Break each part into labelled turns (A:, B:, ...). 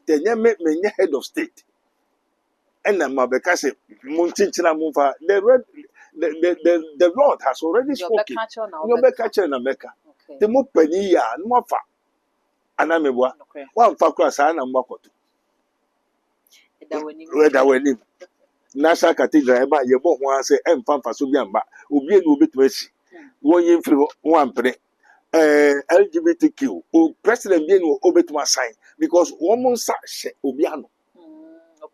A: me head of state. And Mabeka said, Muntinchina Mufa, the Lord has already spoken. You're catcher in America. The Mupenia, Mofa. And I'm a one for class and I'm Makoto. Whether when him Nasa Cathedral, you both want to say, M. Pampa Subiamba, will be a little bit messy. 1 year for 1 penny. LGBTQ, or President Bien will obey to my sign because woman such Obiano.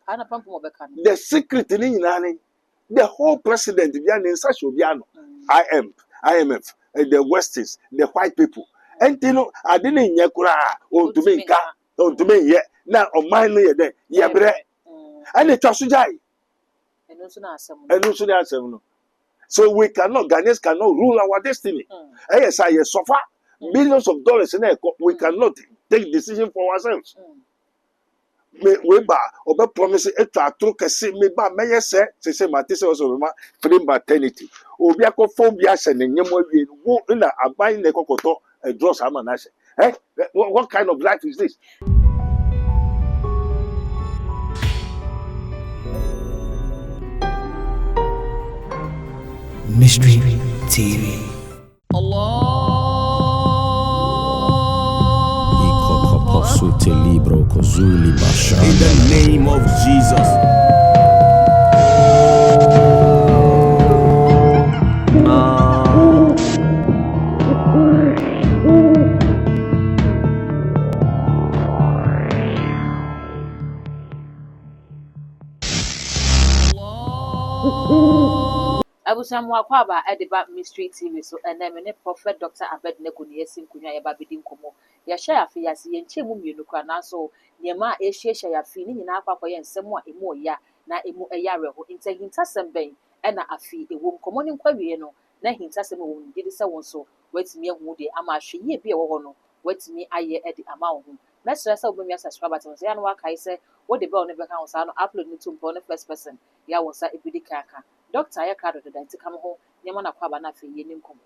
A: The secret in Nani, the whole president in such Obiano, IMF, the Westies, the white people. And you know, I didn't yakura or to me, or to me yet. Now, on my near there, yeah, and it was Sujai. And also, so we cannot, Ghanaians cannot rule our destiny. Yes, I so far millions of dollars in there, we cannot take decision for ourselves. We ba obe promise eto atro kese me ba meye se matise also ma free maternity obi akophobia se ne nyemo awie wo na aban ne kokoto draws ama na se what kind of life is this?
B: Mystery TV.
C: Allah.
D: In the name of Jesus.
E: Abusamwa kwaba ediba Mystery TV so enemene Prophet Dr. Abednego ne yesim kunya yeba bedi nkomo ya sha yafi ya si yenche mu mienu kwa na so niema ehyiehye yafi ni nyina akwa ye nsem a emu ya na emu eyare ho hintasem ben na afi ewo nkomo ni nkwawie no na hintasem wo ngidi se won so watimi ehu de ama hweye bi ewo ho no watimi aye edi ama wo ho mesra se obemi subscribe to so ya no akai se wo de bell ne beka won sa no upload ni tumpo ne first person ya won sa ebidi kaka Doctor ya kado da nti kam ho nyema na kwaba na fe ye ni nkomo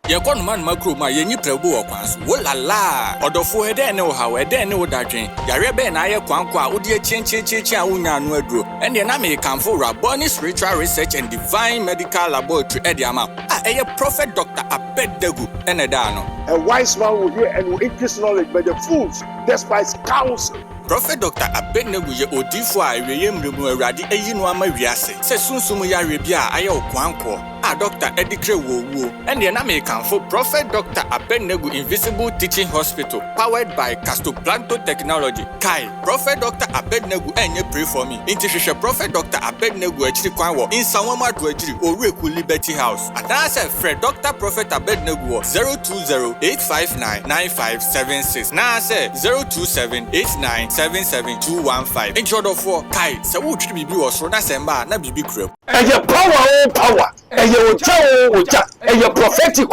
C: Ye kono man makro ma ye nyi prebu wo kwan so wo lala odofo ede ne wo hawo ede ne wo dadwen yare be na ye kwan kwa wo de chenchecheche a wonya no aduro ene na me kanfo Raboni Spiritual Research and Divine Medical Laboratory ede ama eye Prophet Dr. Abednego ene da no
A: A wise man will hear and will increase knowledge, but the fools despise counsel.
C: Prophet Dr. Abednego ye odifo a eweye mremu awurade eyi no ama wiase se sunsum yare bia aye okwanko Dr. Edikre Wowo and the name for Prophet Dr. Abednego Invisible Teaching Hospital powered by Castoplanto Technology. Kai Prophet Dr. Abednego enye pray for me. Intishisha Prophet Dr. Abednego echiri kwanwo in Sanwama to ejiri Oreku Liberty House. Adanse Fred Dr. Prophet Abednego 020-859-9576. Na se 027-8977-215. Intro for Kai se wo twi bibi wo so na semba na bibi krem.
A: Power. A prophetic.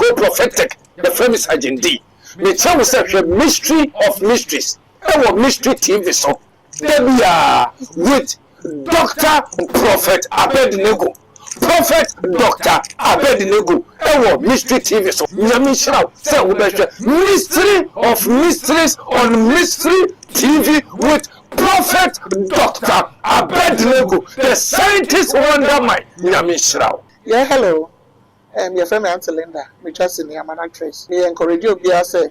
A: The famous agenda. Me tell us a mystery of mysteries. Our mystery TV so. There we are with Dr. Prophet Abednego. Prophet Dr. Abednego. Our mystery TV so. Nyamishra say mystery of mysteries on Mystery TV with Prophet Dr. Abednego, the scientist wonder mind. Nyamishra.
F: Yeah, hello. Your friend Auntie Linda. Me just in the actress. Me encourage you be say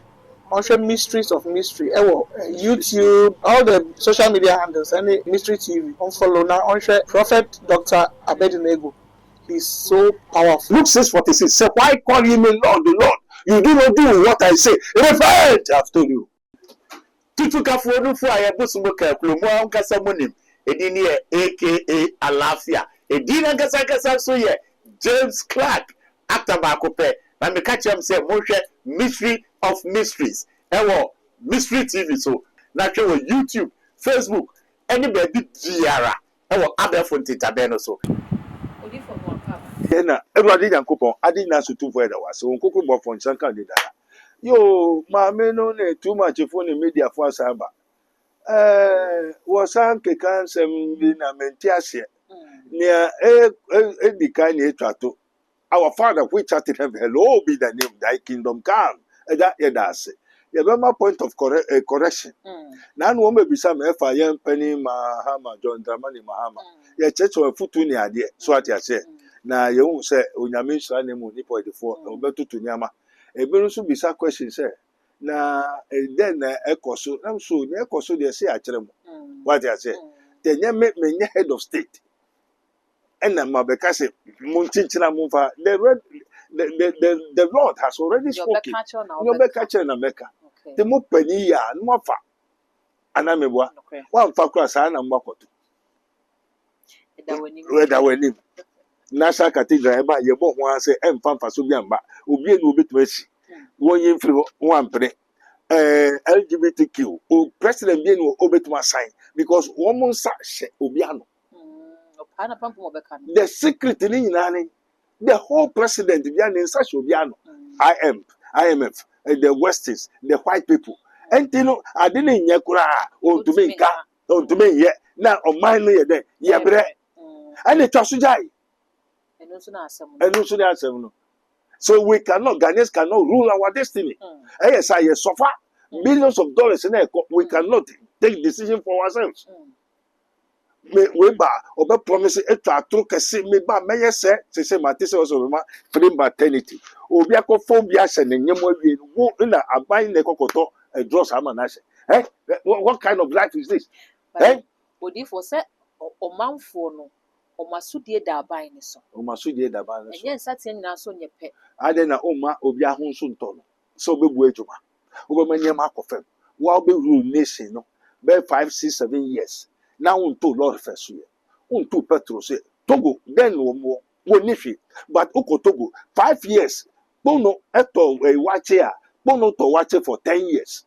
F: on mysteries of mystery. YouTube, all the social media handles, any Mystery TV. On follow now on Prophet Dr. Abednego. He's so powerful.
A: Luke 6:46 said, why call you me Lord, the Lord? You do not do what I say. Repent, I've told you. Tutuka for I busumuka kulomo ankasa monim. Edini aka Alafia. Edina kasa so ye James Clark actor bakope. Na me catch him say mo Mystery of Mysteries. Mystery TV so. Na hwe YouTube, Facebook, anybody diara. Abefo ntita so. Then everybody Yankopon adi na so tu for that was. So nkoko bo for nsanka de dara. Yo, ma me no ne too much for the media for samba. Wasan ke kan sem bi na mentiase. Nia edika ni etwato. Our Father which art in heaven, hello be the name, thy kingdom come. That yedase. yɛbɛma point of correction na no wɔn bɛbisa ma ɛfa yɛn panyin Mahama John Dramani Mahama yɛkyerɛkyerɛ afutu ne adeɛ so ate aseɛ na yɛhu sɛ onyame nhyira ne mu nipa ɔdefoɔ ɔbɛtoto nneɛma ebi nso bisa question sɛ na den na ɛkɔ so na so ne ɛkɔ so deɛ sɛ akyerɛ mu wate aseɛ tɛ nyɛ me nyɛ head of state ɛna ma bɛka sɛ mo nkyenkyena mo mfa the Lord has already spoken nyɛ ɔbɛka kyerɛ na mɛka te mo panyin yi a no afa anameboa wamfa kora saa na mbakɔto ɛda w'anim National Cathedral ɛba yɛbɔ ho ara sɛ ɛmfa mfaso bi amba obi eni obetuma asi wɔnyɛ mfiri hɔ wampene LGBTQ o president bi eni obetuma sign because wɔn mo nsa hyɛ obi ano the secret ni nyinaa ni the whole president bi a ne nsa hyɛ obi ano IMF the Westies the white people ɛnti no ade ne nyɛ koraa ontumi nka ontumi nyɛ na ɔman no yɛ dɛ yɛbrɛ ɛna twa so gyae ɛno nso ne asɛm no so we cannot Ghanaians cannot rule our destiny ɛyɛ sɛ yɛ sɔfa billions of dollars na ɛkɔ we cannot take decision for ourselves we ba ɔbɛ promise etwa atoro kɛse me ba mɛyɛ sɛ mate sɛ ɔsɔ ɔbɛma free maternity obi akɔ fɔm bi ahyɛ ne nyɛmɔ awie no wo na aban na ɛkɔkɔtɔ drugs ama na ahyɛ what kind of life is this
E: odifo sɛ ɔmanfoɔ no ɔmasudie da aban ne so
A: ɔmasudie da aban ne so
E: ɛnyɛ nsateɛ nyinaa so nyɛ pɛ
A: ade na ɔma obi aho nso ntɔ no sɛ ɔbɛbu adwuma ɔbɛma nneɛma akɔ fam wa ɔbɛwuru nation no bɛyɛ 5, 6, 7 years na wonto lɔre fɛ so yɛ wonto petrol so yɛ Togo then wɔn nifi but ɔkɔ Togo 5 years kpono ɛtɔ wakye a kpono tɔ wakye for 10 years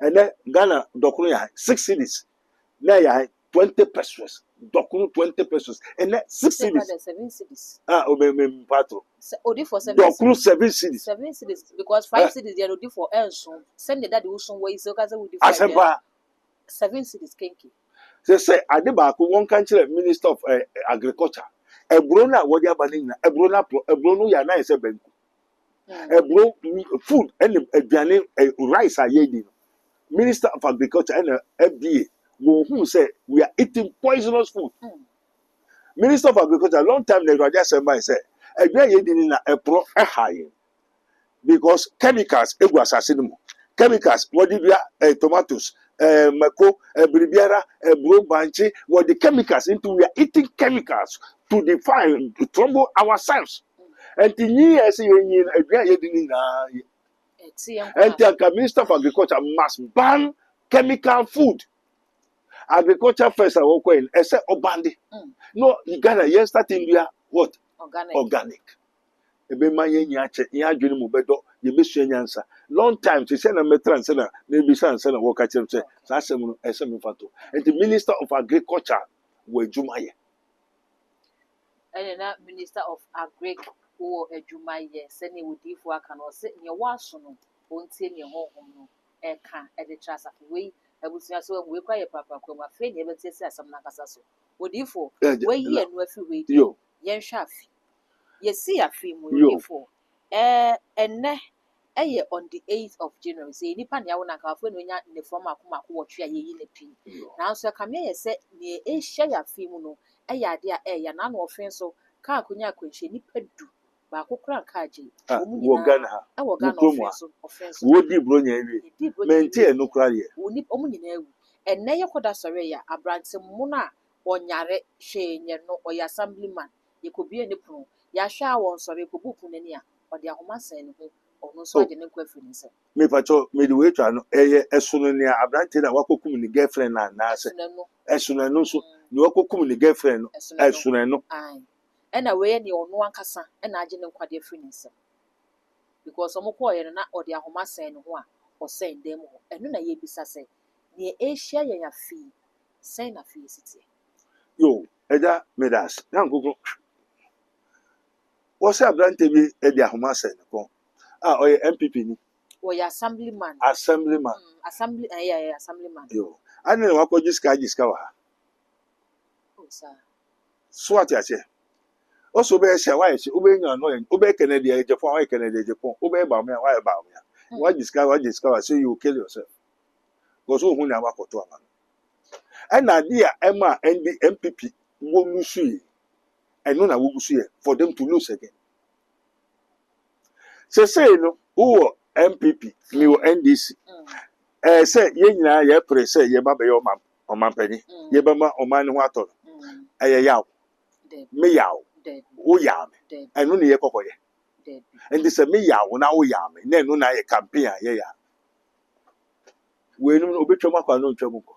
A: ɛnɛ Ghana dɔkono yɛ 6 cedis na yɛ 20 pesos dɔkono 20 pesos ɛnɛ 6 cedis ɔbɛmɛ patro dɔkono 7 cedis
E: because 5 cedis yɛ odi for ɛnso sɛnɛ dade wosun wɔ yi sɛ ɔka sɛ wodi 7 cedis kenke
A: sɛ ade baako wɔn ka kyerɛ Minister of Agriculture eburo na wɔde aba ne nyina eburo no yɛ anan sɛ banku eburo food ɛne aduane rice a yɛdi no Minister of Agriculture ɛna FDA wɔn hu sɛ we are eating poisonous food Minister of Agriculture long time na ɛwurade asɛm ban sɛ aduane yɛdi ni na ɛporɔ ɛha yɛn because chemicals egu asase no mu chemicals wɔde dua tomatoes mako biribiara eburo banche what the chemicals into we are eating chemicals to define to trouble ourselves and the years in and the Minister of Agriculture must ban chemical food agriculture first and walk in ese obandi no you gotta yes starting there what organic ebe manye nyache ya adwene mu bedo ye besua nyansa long time to say na metran say na maybe san say na wo ka chere say sa asem no ese me fato and the Minister of Agriculture wo adwumaye
E: and na Minister of Agric wo adwumaye se ne wodifo aka no se ne wo aso no ontie ne honhom no e ka e de trasa we abusua so we kwa ye papa kwa ma fe ne e betie se asem na kasa so wodifo we ye no afi we
A: yo
E: yen hwa afi yesi afi mu wodifo enne ɛyɛ on the 8th of January sɛ nipa ne awo na kafo no nya ne form akomako wɔtwe a yeyi ne pin nanso kamea yɛ sɛ ne ehya ya fi mu no ɛyɛ ade a ɛyɛ na no ɔfen so ka akonya akwanhye nipa du ba akokora ka agye
A: wo Ghana ha
E: ɛwɔ Ghana ɔfen so
A: wodi bro nya ewie menti enu kra ye
E: woni ɔmo nyina awu ɛnɛ yɛ kɔda sɔre ya abrante mu na ɔnyare hwee nye no ɔyɛ assemblyman yɛkɔbie ne pono yɛahwɛ a wɔn sɔre kɔbu pono ni a ɔde ahoma sɛn ne ho ɔno so agye ne nkwa firi ne nsɛm
A: me pacho me de wetwa no ɛyɛ ɛsono ne abrante na wakokum ne girlfriend na na sɛ ɛsono no so ne wakokum ne girlfriend no ɛsono no
E: ɛna we ne ɔno ankasa ɛna agye ne nkwa de firi ne nsɛm because ɔmo kɔɔ yɛ no na ɔde ahoma sɛn ne ho a ɔsɛn dɛm ho ɛno na yɛbisa sɛ ne ɛhyia yɛn afi sɛn na afi sitie
A: yo ɛda medas na nkoko wɔsɛ abrante bi ɛde ahoma sɛn ne ko ɔyɛ MPP ni
E: ɔyɛ assemblyman
A: assemblyman
E: yo
A: ane na wakɔgye sika wɔ ha so ate akyɛ ɔso bɛyɛ hyɛ wayɛ hyɛ wobɛnya no ɔyɛ wobɛyɛ Kennedy Japan wayɛ Kennedy Japan wobɛyɛ Baumia wayɛ Baumia What discover, so you kill yourself. Because who na wakoto ama. And idea Emma and the MPP will lose you. And no na will lose you for them to lose again. So say no, who MPP, me or NDC. Say ye nyina ye pray say ye ba be your man or man penny. Ye ba ma o man ho ato. Yaw. Me yaw. Wo yaw me. And no ye kokoye. And this a me yaw na wo yaw me. Na no na ye campaign ye ya. We no obetwa kwa no ntwa muko.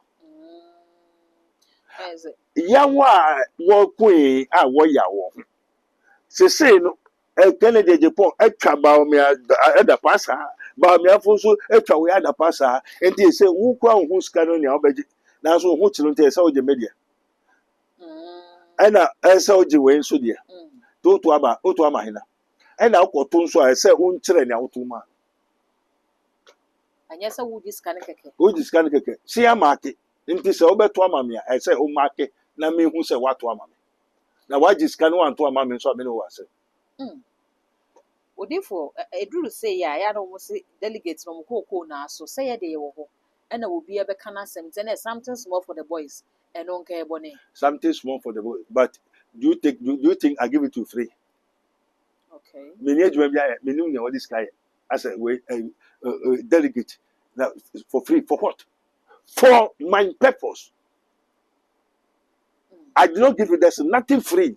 A: Yawa wo kwen a wo yawo. Se say no Kennedy Japan etwa ba me ada pasa ba me afonso etwa we ada pasa enti say wo kwa hu ska no ne obeji na so hu chiro nti say o je media ana say o je we nso dia to ama hina ana akoto nso a say wo nkyere ne awoto ma
E: anya say wo discan keke
A: si amake nti say obeto ama me a say o make na me hu say wato ama me na wa discan wan to ama me nso me no wa say
E: Odifo eduru say ya no mo say delegates no mo ko na so say ye de ye wo ho and obi e be kana sem say something small for the boys and on care bone
A: something small for the boys, but do you think I give it to free?
E: Okay.
A: Many ejuma bia me nim ne this guy as a way delegate now for free for what? For my purpose. I do not give you there's nothing free.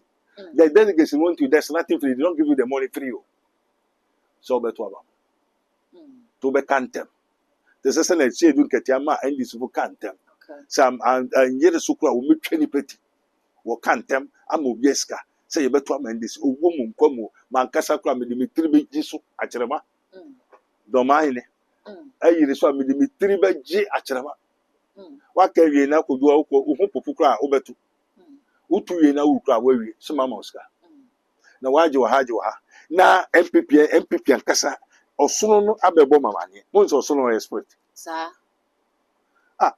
A: The delegates want you there's nothing free. They don't give you the money free. So beto aba. To be cantem. The session e say do nketiama and this for cantem. Sam and yere sukura wo metwa ni peti. Wo cantem am obieska. Say you beto ama this ogwo mu nkwamu mankasa kura me Dimitri be jisu akyerema. Do man ne. Ayire so me Dimitri be ji akyerema. Wa ka wie na kodu wo popu kura wo beto. Utu wie na wo kura wa wie. So mama oska. Na waje wa ha. Na MPP ankasa osono no abebo mamane mo nso osono expert
E: sa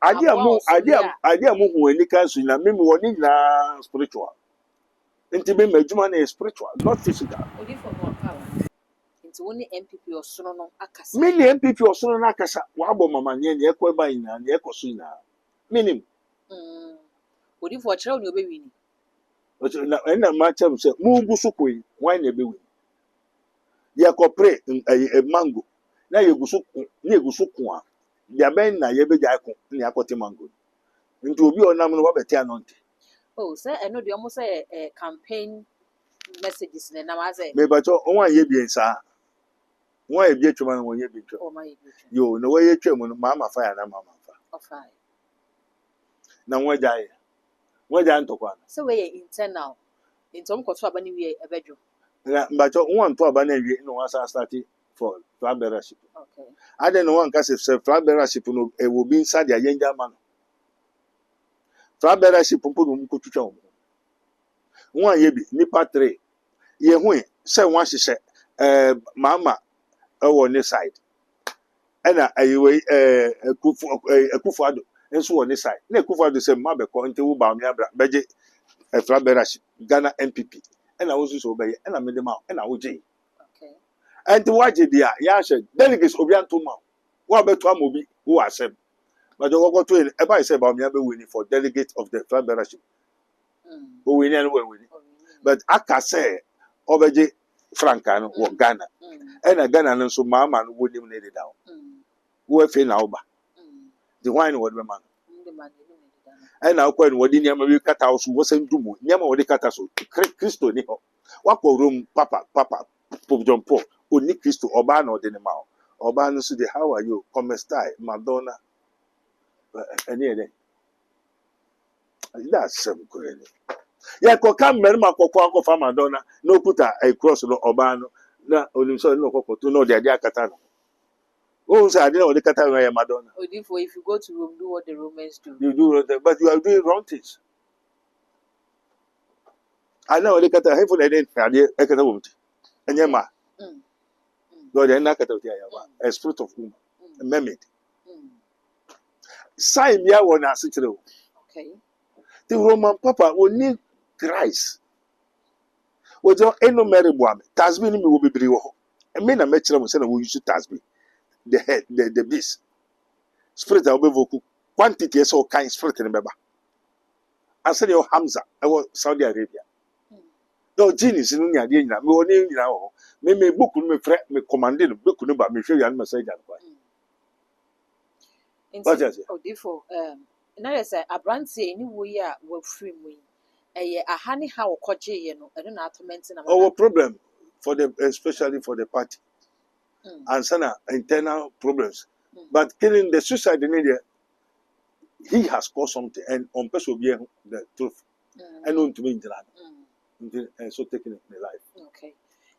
A: ade amu hu ani kanso na me woni na spiritual nti be madwuma na spiritual not physical
E: Odifo mo kawa nti woni MPP osono no akasa
A: me ni MPP osono na akasa wa abo mamane na ekwa ba ina na ekoso ina minim
E: Odifo kire oni obewini
A: na ma chem se mu gusu koyi wan na ebewi ya kopre mango na yegusu ko a ya ben na ye beja ko ni akote mango nti obi onam no wabeti anonte
E: oh say eno de omo say campaign messages na ma say
A: me bacho onwa ye bi nsa won ye bi twema no won ye bi twa
E: oh my god
A: yo no we ye twem no mama fa ya na mama fa
E: ofai
A: na won ja ntokwa
E: so we internal intom ko to aba ni we ebedwo
A: na bacho won to aba na wie no wan start for flag bearership
E: okay
A: ade no wan ka se flag bearership no e wo bi nsa dia yenja ma no flag bearership mpo no mko twetwa wo won ye bi nipa 3 ye hu se won hyehye mama e wo ne side ena ayiwe Akufo Addo enso wo ne side na Akufo Addo se ma be ko nte wo ba me abra beje flag bearership Ghana MPP ena wo so be ye ena me de ma ena wo je
E: okay
A: anti waje dia ya hye delegates obi antoma wo beto amobi wo asem but wo to e ba say ba me be win for delegate of the flag bearership o win and we win but aka say obeje franka no wo Ghana ena Ghana no so mama no wo nim ne de dawo wo efe na oba the wine wo be man ena akwa no wodi niam we kata so wo san dumo niam wodi kata so Kristo ni ho wakọ Rome papa Pope John Paul oni Kristo oba na odene ma oba no so de how are you come style Madonna any ede that's some crazy ya ko kam mer ma kokọ fa Madonna no puta a cross no oba no na onim so no kokọ to no de ade akata no o say ade no de kata no ya Madonna
E: Odifo if you go to Rome do what the Romans do
A: you do but you are doing wrong things I know de kata he for de ade ekata wo mti enye ma God and nakata ya a spirit of woman a mermaid sign ya wona asichire o
E: okay
A: the Roman papa we need Christ we don't eno mere boame tasbi ni me wo bebiri wo ho e me na me kire mo se na wo use tasbi the head, the beast. Spirit a obevoku quantity is all kind spirit in beba. I said your Hamza, I was Saudi Arabia. No genius in India, me only now. Me book me commanded book no ba me show you an message and why. What is it?
E: Odifo na yɛ sɛ aberanteɛ ne wo yi a wafiri mu yi ɛyɛ ahane ha wɔkɔgye yɛ no ɛno na atomɛnti na
A: Our problem for the especially for the party
E: Mm.
A: and some internal problems. But killing the suicide in India, he has caused something and on person be the truth. And on to me in the land. And so taking it in the life.
E: Okay.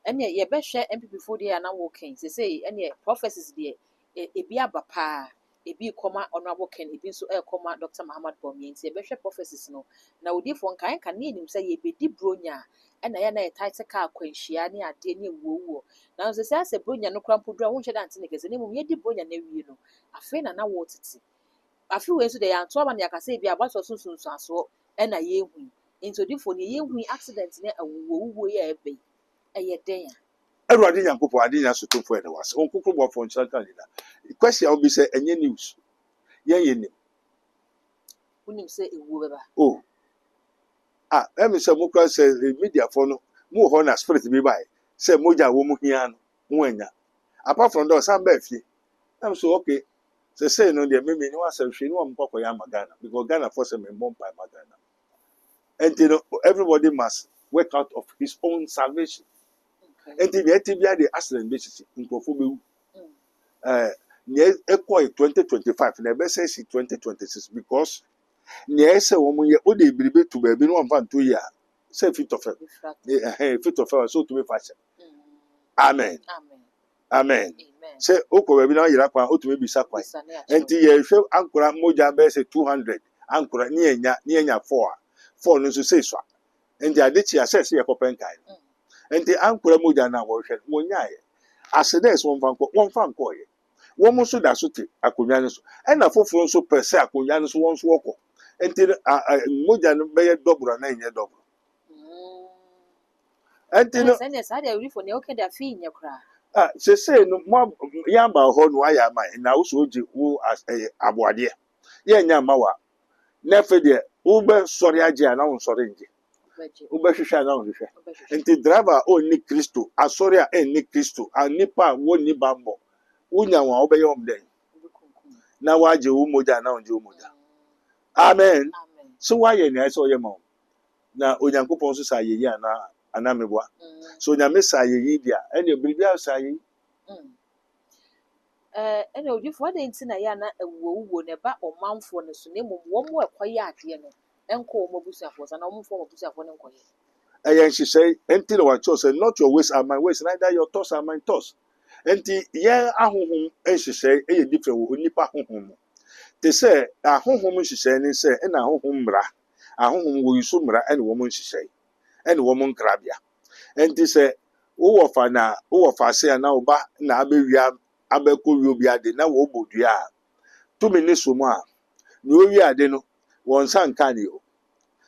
E: Ɛnneɛ yɛbɛhwɛ MPP deɛ a na wɔkɛn sesei ɛnneɛ prophecies deɛ ebi aba paa ebi kɔma honorable Ken ebi nso ɛkɔma Dr. Muhammad Bawumia nti yɛbɛhwɛ prophecies no na odiifoɔ nkan ne anim sɛ yɛbɛdi bronya ɛna yɛ na yɛtaete ka akwanhyia ne adeɛ ne ewuowuo na nso sɛ asɛ bronya no kora mpo dura wonhyɛ dante ne kɛse ne mmom yɛdi bronya na awie no afei na wɔtete afei wei nso deɛ yɛanto aba ne yɛakasa ebi abatɔ sunsunsuasoɔ ɛna yɛnhui nti odiifoɔ ne yɛnhui accident ne awuowuo yɛ ɛbɛ yi ɛyɛ den a
A: Everybody Yankopo, I didn't ask to for the was. On Kuku for Chantalina. The question will be said, any news? Yeah.
E: wonim sɛ ewuo bɛba
A: Oh. Let me say, Muka says the media for no more honor spirit be by. Say Moja woman here, Mwenya. Apart from those, I'm Befi. I'm so okay. Say, no, there may be no answer. She know I'm Papa Yamagana because Ghana forces me bomb by Magana. And you know, everybody must work out of his own salvation.
E: okay.
A: And the accident basis in Kofubu. Near Equa 2025, never says 2026 because near say woman ye ode be to be no one 2 years. Say fit of fit of so to be fashion. Amen.
E: Amen.
A: Amen.
E: Amen.
A: Say Oko we now yira o to be bisa kwai. Enti ye hwe ankora moja be say 200 ankora ne enya 4 no so say so. Enti adechi assess ye kopen kai. Enti ankora moja na wo hwe wonya ye. Accidents won fan ko ye. Wọ́n mú so da so te akonnwa no so ɛna foforɔ nso pɛ sɛ akonnwa no so wɔn nso wɔkɔ nti mogya no bɛyɛ dɔboro na ɛnyɛ dɔboro nti no
E: sɛnea saa deɛ awurifo nea woka de afei nyɛ koraa
A: sesei no mo yɛamba hɔ no wayɛ ama na wo so ogye wo aboadeɛ yɛnyɛ ama wa na afei deɛ wobɛsɔre agye a na wo nsɔre ngye wobɛhwehwɛ a na wo hwehwɛ nti driver a ɔnni kristo asɔre a ɛnni kristo nipa a wɔnni bambɔ unya wa obeye omden na waje umoja na onje umoja amen so why na so ye ma na onyankopon so sa yeyi ana meboa so onyame sa yeyi dia ene bibia sa yeyi
E: ene odifo de nti na ya na awuwo ne ba omanfo ne so ne mom wo mo ekoye ade no enko mo busuafo sa na mo fo mo busuafo ne nkoye
A: ayen she say enti na wa cho say not your ways are my ways neither your thoughts are my thoughts. Enti ye ahohom ehyehyɛ eye different wo nipa ahohom te sɛ ahohom nhyehyɛ ne sɛ na ahohom mmra ahohom wo yuso mmra ene wo mo nhyehyɛ ene wo mo nkrabia enti sɛ wo fa se na oba na abewia abɛkɔ wi obi ade na wo bodua a to me ne so mu a ne owi ade no won san kan yo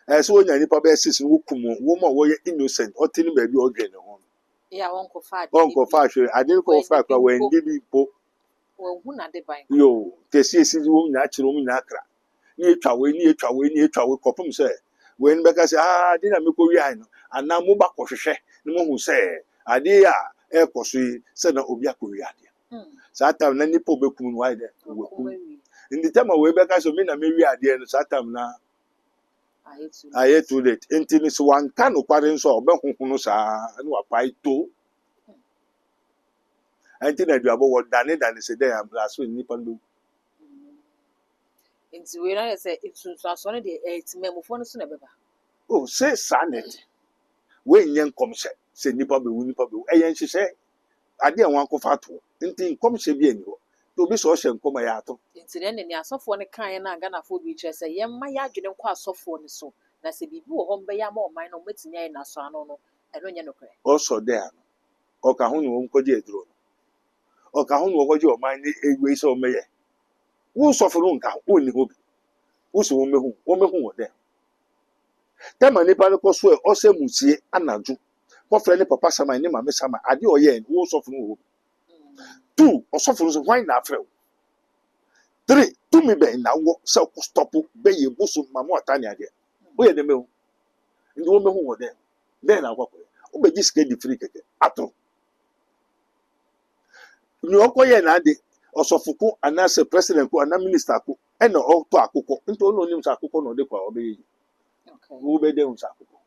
A: ɛsɛ wonya nipa bɛ sisi wo kumu wo mo wo yɛ innocent ɔtini baabi ɔdwe ne ho
E: ya wonko fa
A: hwɛ ade ko fa kwa wendi bi po
E: wonhu na de ban
A: yo kesi esi wo nya kyerɛ wo nya akra ni etwa we kopum sɛ we nbɛka sɛ de na mekɔ wi ai no ana mo ba kɔhwehwɛ ne mo hu sɛ ade a ɛkɔ so yi sɛ na obi akɔ wi ade saa tam na nipa obekum no wai de wokum ndi tema we bɛka sɛ me na me wi ade no saa tam na aye too late enti ni so wanka no kware nso ɔbɛhoho no saa ne wapai to enti na duabo wɔ dane sɛ dɛ amplaso nipa no
E: nti we na sɛ etuntu aso no de etimamufo no so na bɛba
A: oh say sanet we nyɛ nkɔmhyɛ sɛ nipa bɛwu ɛyɛ nhyehyɛ ade a wankofa to nti nkɔmhyɛ bi ani hɔ to obi sɛ ɔhyɛ nkɔmɔ yɛ ato
E: nti ne asɔfoɔ no kan na Ghanafoɔ bi kyerɛ sɛ yɛmma yɛ adwene nkɔ asɔfoɔ no so na sɛ biribi wɔ hɔ mbɛyɛ ama ɔman no mɛtumi ayɛ naso ano no ɛno nyɛ nokorɛ
A: ɔsɔ dɛ ano ɔka ho ne wɔn kɔgye aduro no ɔka ho ne wɔn kɔgye ɔman ne ewei sɛ ɔmɛyɛ wo sɔfo no nka wo ni ho bi wo so wɔn mehu wɔ dɛ tɛma nipa no kɔ so ɔsɛ musie anadwo kɔfrɛ ne papa sama ne maame sama ade ɔyɛ wo sɔfo no wɔ 2 ɔsɔfo nso hwan na afrɛ wo 3 tumi bɛn na wɔ sɛ wokɔ stɔpo bɛyɛ boso ma mo ɔta ne adeɛ woyɛ dɛ mehu nti wɔmɛhu wɔ dɛn na akɔkɔyɛ wobɛgye sika di firi kɛkɛ ato nea ɔkɔyɛ n'ade ɔsɔfo ko anaasɛ president ko anaa minister ko ɛna ɔtɔ akokɔ nti ɔno onim sɛ akokɔ na ɔde kɔ a ɔbɛyɛ yi
E: Okay.
A: wobɛdɛ hu sɛ akokɔ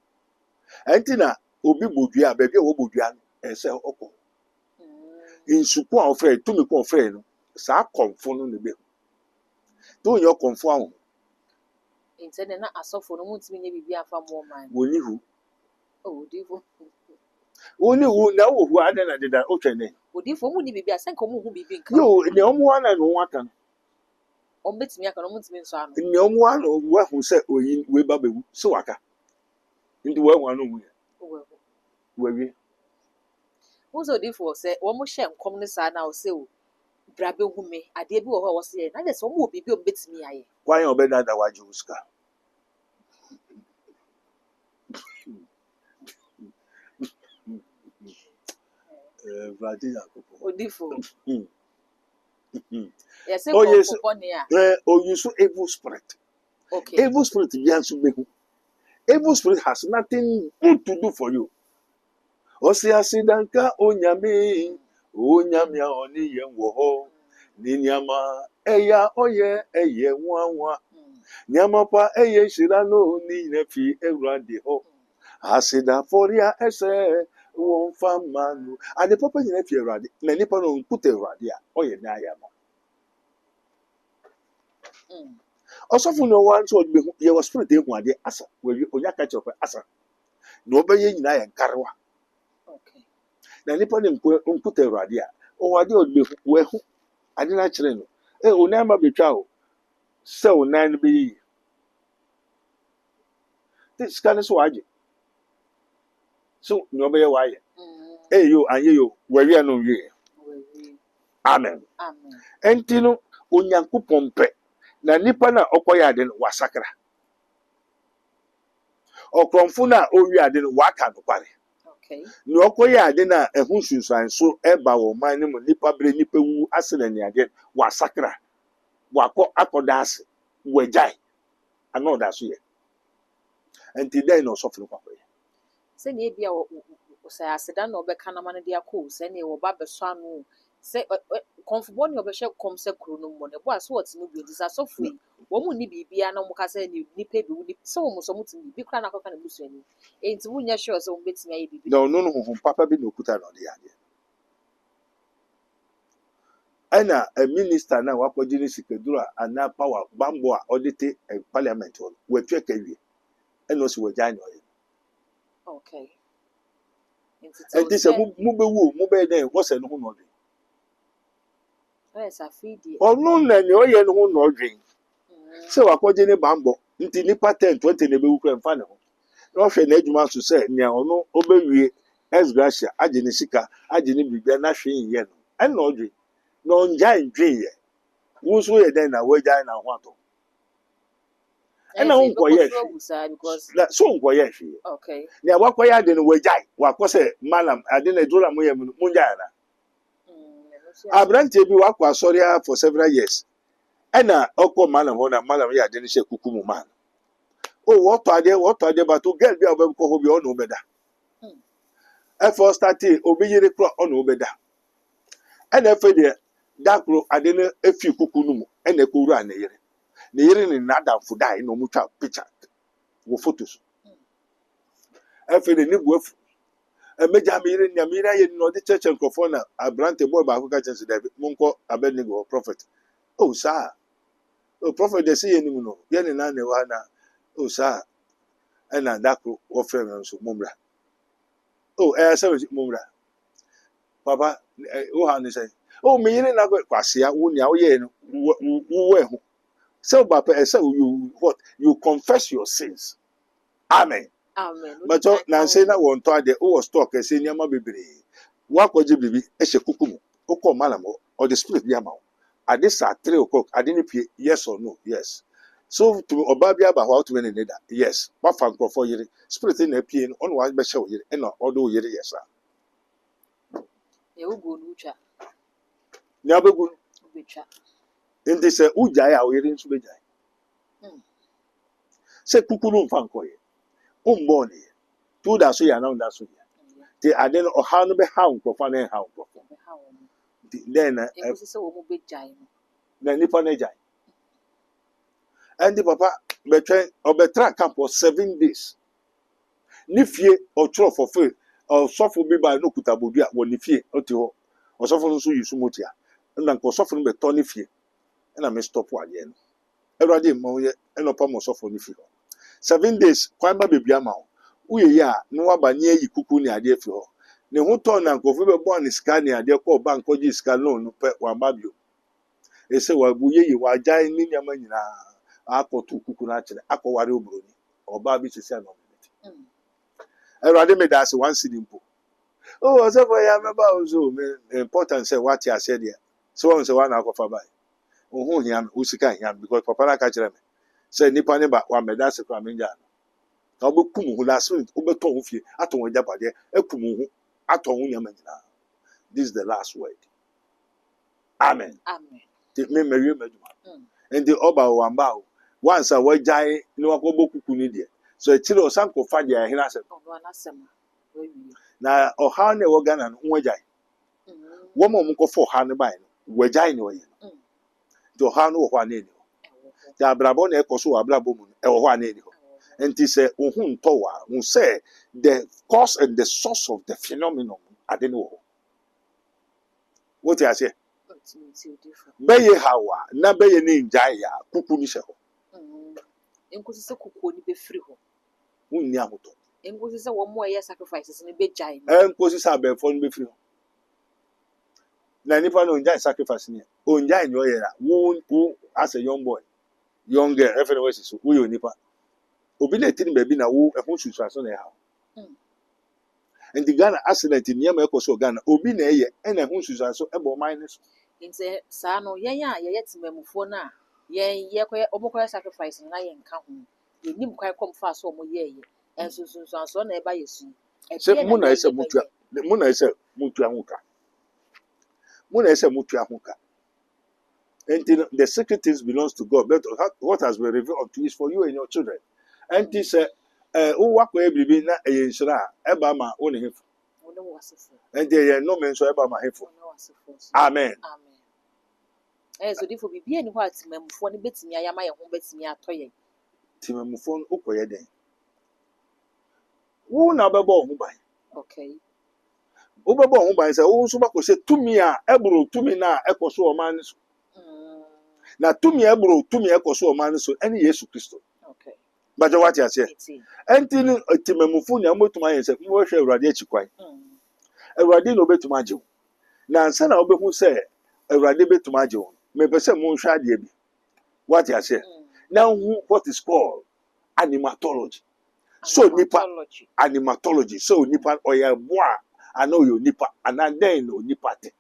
A: ɛnti na obi bɔdua a baabi a wɔbɔdua no ɛsɛ ɔkɔ nsuko a ɔfrɛ tumi ko a ɔfrɛ no saa kɔnfo no ne bɛhu nti wonyɛ ɔkɔnfo aho
E: Nti ɛna na asɔfo no muntumi nye biribi afa mo man.
A: wɔnni hu
E: Odifo.
A: wɔnni hu na wɔ hu adɛ na deda wotwɛ ne
E: Odifo mu ni biribi asenka mo hu biribi nka.
A: yo nea ɔmo ana na ɔmo aka no
E: Ombetumi aka no muntumi nso ano.
A: nea ɔmo ana wahu sɛ oyi wei ba bɛwu sɛ waka nti wahu ano hu yɛ wawie
E: Wo so odifo sɛ wɔn hyɛ nkɔm ne saa na ɔsɛ o bra bɛhu me adeɛ bi wɔ hɔ a wɔsɛ yɛ na yɛ sɛ wɔn wɔ biribi a ombetumi ayɛ.
A: kwan a ɔbɛdada wagye wo sika Awurade Nyankopɔn.
E: Odifo.
A: Mm.
E: Yɛsɛ
A: Oh, yes.
E: kɔkɔbɔ ne a.
A: Ɔuse evil spirit.
E: Okay.
A: Evil spirit bi nso bɛhu. Evil spirit has nothing good to do for you. Ɔsi asidanka onyame onyame a ɔne yɛn wɔ hɔ ne nneɛma ɛyɛ ɔyɛ ɛyɛ nwanwa nneɛma pa ɛyɛ nhyira no ne nyina fi Awurade hɔ asidafɔre a ɛsɛ wɔn fa ma no ade papa nyina fi Awurade na nipa no nkuta Awurade a ɔyɛ ne ayɛ no ɔsɔfo na ɔwɔ nso ɔde bɛhu yɛwɔ spirit ehu adeɛ asa wɔawie onya ka kyerɛ asa na ɔbɛyɛ nyinaa yɛ nkarewa
E: Okay.
A: na nipa ne nkuta Awurade a ɔwɔ adeɛ a ɔde bɛhu wɔahu ade no akyerɛ no onan ma betwa o sɛ onan no bɛyɛ yie te sika no so wagye so nea ɔbɛyɛ wayɛ yo anyɛ yo wɔawie no wie amen
E: Amen.
A: ɛnti no onyankopɔn pɛ na nipa na ɔkɔyɛ ade no wasakra ɔkorɔmfo no a ɔwie ade no waka nokware
E: Okay.
A: nea ɔkɔyɛ ade no a ɛho nsunsuanso ɛba wɔ ɔman no mu nipa bere nipa wu ase na ne ade wasakra wakɔ akɔda ase wagyae ana ɔda so yɛ ɛnti dɛn na ɔsɔfo no kɔkɔyɛ
E: Sɛnea ebi a sɛ aseda na ɔbɛka nama no de akɔ o sɛnea wɔba bɛsɔ ano o sɛ kɔnfobɔ ne ɔbɛhyɛ kɔm sɛ kuro no mmɔ ne bo a so wɔte no bi odi sɛ asɔfo yi wɔn mu ni biribiara na wɔn ka sɛ nipa bi wu sɛ wɔn nso wɔn te biribi kora na akɔka na busuani enti wonyɛ sure sɛ wɔn bɛtumi ayɛ biribi.
A: na ɔno no honhom papa bi na okuta na ɔde yɛ adeɛ ɛna minista na wakɔgye ne sikaduro a anaa power bambɔ a ɔde te parliament hɔ no watwa ka wie ɛna ɔsi wagyae na ɔyɛ
E: Okay. Enti
A: ɛnti sɛ mobɛwu o mobɛyɛ dɛn wɔsɛ no ho na ɔdwen
E: ɛyɛ sɛ afei deɛ.
A: ɔno na nea ɔyɛ no ho na ɔdwen sɛ wakɔgye ne bambɔ nti nipa 10-20 na ɛbɛwu kora mfa ne ho na ɔhwɛ n'adwuma so sɛ nea ɔno ɔbɛwie ɛsgracia agye ne sika agye ne biribia na hwee nyɛ no ɛna ɔdwen na ɔngyae ndwen yɛ wo nso yɛ dɛn na wagyae na ho atɔ ɛna wonkɔyɛ hwee na so wonkɔyɛ hwee
E: Okay.
A: nea wakɔyɛ ade no wagyae wakɔ sɛ malam ade no aduro na moyɛ mu no mongyae ana aberanteɛ bi wakɔ asɔre a for several years ɛna ɔkɔ malam hɔ na malam yɛ ade no hyɛ kuku mu maa no wɔtɔ adeɛ bato girl bi a ɔbɛkɔ hɔ bi ɔne wobɛda ɛfɛ ɔstarte obi yere korɔ ɔne wobɛda ɛna ɛfɛ deɛ dakoro ade no efi kuku no mu ɛna ɛkɔwura ne yere ne n'adamfo dae na ɔmo twa picture wɔ photo so ɛfɛ de ne bu afu ɛmɛgya me yere nea me yere ayɛ no na ɔde kyerɛkyerɛ nkurɔfoɔ na aberante bɔɔ baako ka kyerɛ sɛ dɛbi monkɔ Abednego wɔ prophet saa prophet de sɛ yɛ nim no yɛ ne nan na ɛwɔ ha na saa ɛna dakoro wɔfrɛ me nso mommra ɛyɛ sɛ mommra papa wo ha ne sɛ me yere na kwasea wo nea woyɛɛ no wowɔ ɛho sɛ woba pɛ ɛsɛ you confess your sins amen
E: Amen.
A: bɛtɔ nansɛ na wɔntɔ adeɛ wowɔ stock ɛsɛ nneɛma bebree woakɔgye biribi ɛhyɛ kuku mu wokɔ malam hɔ ɔde spirit bi ama wo ade saa 3 o'clock ade ne pie yes or no yes so tumi ɔbaa bi aba hɔ a wotumi ne ne da yes wafa nkurɔfoɔ yere spirit na apue no ɔne wabɛhyɛ wo yere ɛna ɔde wo yere yɛ saa
E: Yɛwo go no twa.
A: ne abegu
E: Betwa.
A: nti sɛ wogyae a woyere nso bɛgyae
E: Mm.
A: sɛ kuku no mfa nkɔyɛ wombɔɔ ne nti woda so yɛ ana woda so yɛ nti ade no ɔhaw no bɛhaw nkurɔfoɔ na ɛhaw nkurɔfoɔ
E: Ɛbɛha wɔn.
A: nti dɛn na
E: Nkosi sɛ wɔn bɛgyae no.
A: na nipa no agyae ɛnti papa bɛtwɛn ɔbɛtra camp for 7 days ne fie ɔtwerɛ fɔfe ɔsɔfo bi ba no kuta bodua wɔ ne fie ɔte hɔ ɔsɔfo no nso yi so motia ɛna nka ɔsɔfo no bɛtɔ ne fie ɛna me stop adeɛ no ɛwurade mma wo yɛ ɛna ɔpam ɔsɔfo no fi hɔ 7 days kwan ba beebi ama wo woyɛ yi a na waba ne ayi kuku ne adeɛ fi hɔ ne ho tɔn na nkurɔfo bɛbɔ ne sika ne adeɛ kɔɔ bank kɔgye sika loan no pɛ wamba bio ɛsɛ wabu yɛyi wagyae ne nneɛma nyinaa akɔto kuku no akyerɛ akɔware oburoni ɔbaa bi sisi anɔ
E: Mm.
A: ɛwurade meda ase wansi ne mpo o ɔsɛfo yɛ amɛba wo so me important sɛ wate aseɛ deɛ sɛ wɔn sɛ wɔn na akɔfa bae ohun hia me osika hia me because papa na ka kyerɛ me sɛ nipa ne ba wa mɛda ase kora me ngya no na wobɛkum ho last minute wobɛtɔn ho fie atɔn ho agyapadeɛ akum ho atɔn ho nneɛma nyinaa this is the last word amen
E: Amen.
A: nti me mɛwie m'adwuma
E: Mm.
A: nti ɔba wo wamba o once a wɔgyae ne wakɔbɔ kuku no deɛ so akyire ɔsan kɔfa deɛ ɛhene asɛm
E: Ɔno anasɛm a wɔawie.
A: na ɔhaw ne ɛwɔ ghana no ho agyae
E: Mm.
A: wɔn a wɔkɔfɔ ɔhaw no bae no wɔagyae ne wɔyɛ no
E: Mm.
A: nti ɔhaw no wɔ hɔ a na ɛni hɔ
E: Ɛwɔ hɔ.
A: nti abrabɔ na ɛkɔ so wɔ abrabɔ mu no ɛwɔ hɔ a na ɛni hɔ
E: Ɛwɔ hɔ.
A: nti sɛ ohun ntɔ wɔ a ho sɛ the cause and the source of the phenomenon ade no wɔ hɔ wote aseɛ
E: Ɔtumi nti odifo.
A: bɛyɛ haw a na bɛyɛ ne ngyae a kuku no hyɛ hɔ
E: Mm. Nkosi sɛ kukuo no bɛfiri hɔ.
A: wonni ahotɔ
E: Nkosi sɛ wɔn a ɛyɛ sacrifices no bɛgyae no.
A: ɛnkosi sɛ abɛɛfoɔ no bɛfiri hɔ na nipa no ongyae sacrifice ne ongyae ne ɔyɛ a wo as a young boy young girl ɛfɛ na wɔasi so woyɛ onipa obi na ɛti ne baabi na wo ɛho susuaso na ɛhaw
E: Mm.
A: nti ghana accident nneɛma ɛkɔ so wɔ ghana obi na ɛyɛ ɛna ɛho susuaso ɛbɔ ɔman ne so
E: Nti saa no yɛn a yɛyɛ temamufoɔ no a yɛkɔyɛ ɔmokɔyɛ sacrifice no na yɛnka ho. Yɛnim kwan kɔmfa so ɔmo yɛɛyɛ. Ɛnso nsunsuansoɔ na ɛba yɛ so yi.
A: sɛ
E: Ɛdeɛ
A: mo na ɛsɛ
E: yɛyɛ
A: mutua
E: bɛyɛ.
A: mo na ɛsɛ mutua ho ka mo na ɛsɛ mutua ho ka nti no, the secret things belongs to God but what has been revealed unto you is for you and your children nti sɛ wo wakɔyɛ biribi na ɛyɛ nhyira a ɛba ma wo ne hefo
E: Wo ne wo asefoɔ.
A: nti ɛyɛ nnome nso ɛba ma hefo
E: Wo ne wo asefoɔ so.
A: amen
E: Amen. Ɛyɛ so difo biribiara ni hɔ a temamufoɔ no bɛtumi ayɛ ama yɛn ho bɛtumi atɔ yɛn.
A: timamufoɔ no wokɔyɛ dɛn wo na wobɛbɔ wo ho ban
E: Okay.
A: wobɛbɔ wo ho ban sɛ wo nso bɛkɔhyɛ tumi a ɛboro tumi no a ɛkɔ so wɔ ɔman no so
E: Mm.
A: na tumi a ɛboro tumi a ɛkɔ so wɔ ɔman no so ɛne yesu kristo
E: Okay.
A: bagye wate aseɛ
E: Eti.
A: ɛnti no timamufo nea mobɛtumi ayɛ sɛ mobɛhwɛ awurade akyi kwan
E: Mm.
A: awurade na wobɛtumi agye wo na ansa na wobɛhu sɛ awurade bɛtumi agye wo no mepɛ sɛ monhwɛ adeɛ bi wate aseɛ
E: Mm.
A: na hu what is called animatology so nipa
E: Animatology.
A: animatology so onipa ɔyɛ boa ana ɔyɛ onipa ana dɛn na onipa te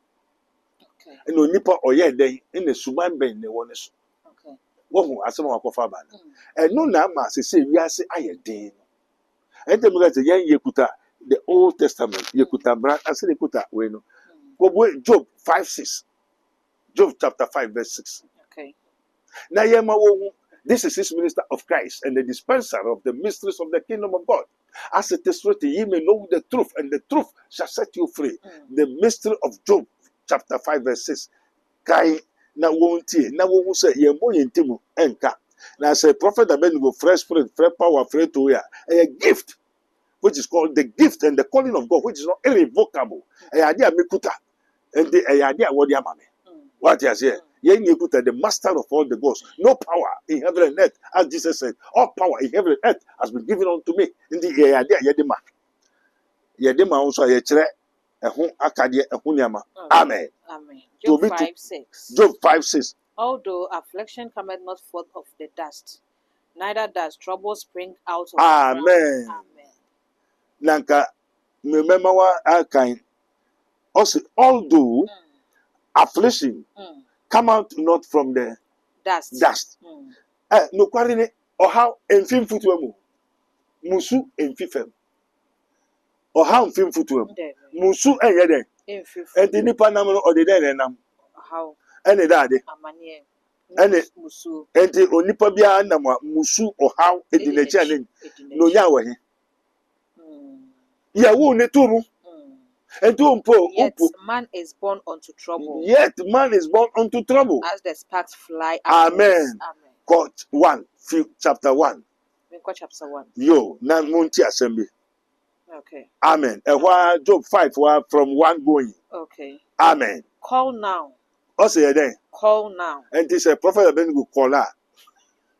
E: Okay.
A: na onipa ɔyɛ dɛn na suban bɛn na ɛwɔ ne so
E: Okay.
A: wɔhu asɛm a wakɔfa aba no
E: Mm.
A: ɛno na ama sɛ wiase ayɛ den no ɛntam ka sɛ yɛn yɛkuta the old testament yɛkuta bra asɛ yɛkuta wei no
E: Mm.
A: kɔbue job 5:6 job chapter 5 verse 6
E: Okay.
A: na yɛma wɔhu this is his minister of Christ and the dispenser of the mysteries of the kingdom of God as it is written ye may know the truth and the truth shall set you free
E: Mm.
A: the mystery of Job chapter 5 verse 6 kae na wɔn tie na wɔn sɛ yɛn bɔ yɛn ti mu ɛnka na sɛ prophet Abednego fresh spirit fresh power fresh to ya a gift which is called the gift and the calling of God which is not irrevocable ɛyɛ ade a mekuta ɛnti ɛyɛ ade a wɔde ama me
E: Mm.
A: what you say yɛn yɛkuta the master of all the gods no power in heaven and earth as Jesus said all power in heaven and earth has been given unto me nti ɛyɛ ade a yɛde ma wo nso a yɛkyerɛ ɛho akadeɛ ɛho nneɛma
E: Okay.
A: amen
E: Amen.
A: To
E: Job
A: be to-
E: 5:6.
A: Job 5:6
E: Although affliction cometh not forth of the dust, neither does trouble spring out of the
A: Amen.
E: ground. Amen.
A: na nka mmɛma wa akan ɔsi although
E: Mm.
A: affliction
E: Mm.
A: come out not from the
E: Dust.
A: dust
E: Mm.
A: nokware ne ɔhaw mfi mfutuo mu musu mfi fam ɔhaw mfi mfutuo mu
E: David.
A: musu ɛyɛ dɛ
E: Infifo.
A: ɛnti nipa nam no ɔde dɛ na nam
E: How?
A: ɛne daade
E: Amane.
A: ɛne
E: Musu.
A: enti onipa biara nam a musu ɔhaw edi n'akyi a ne na onya wɔ he yɛwo ne to mu enti
E: Yet
A: ompo
E: man is born unto trouble.
A: yet man is born unto trouble.
E: As the sparks fly
A: Amen.
E: Amen.
A: Court 1 chapter 1
E: Minko chapter 1.
A: yo na munti asɛm bi.
E: Okay.
A: Amen. Ɛhɔ Job 5 from 1 going.
E: Okay.
A: Amen.
E: Call now.
A: Ɔsɛ yɛ dɛn
E: Call now.
A: ɛnti sɛ prophet Abednego call a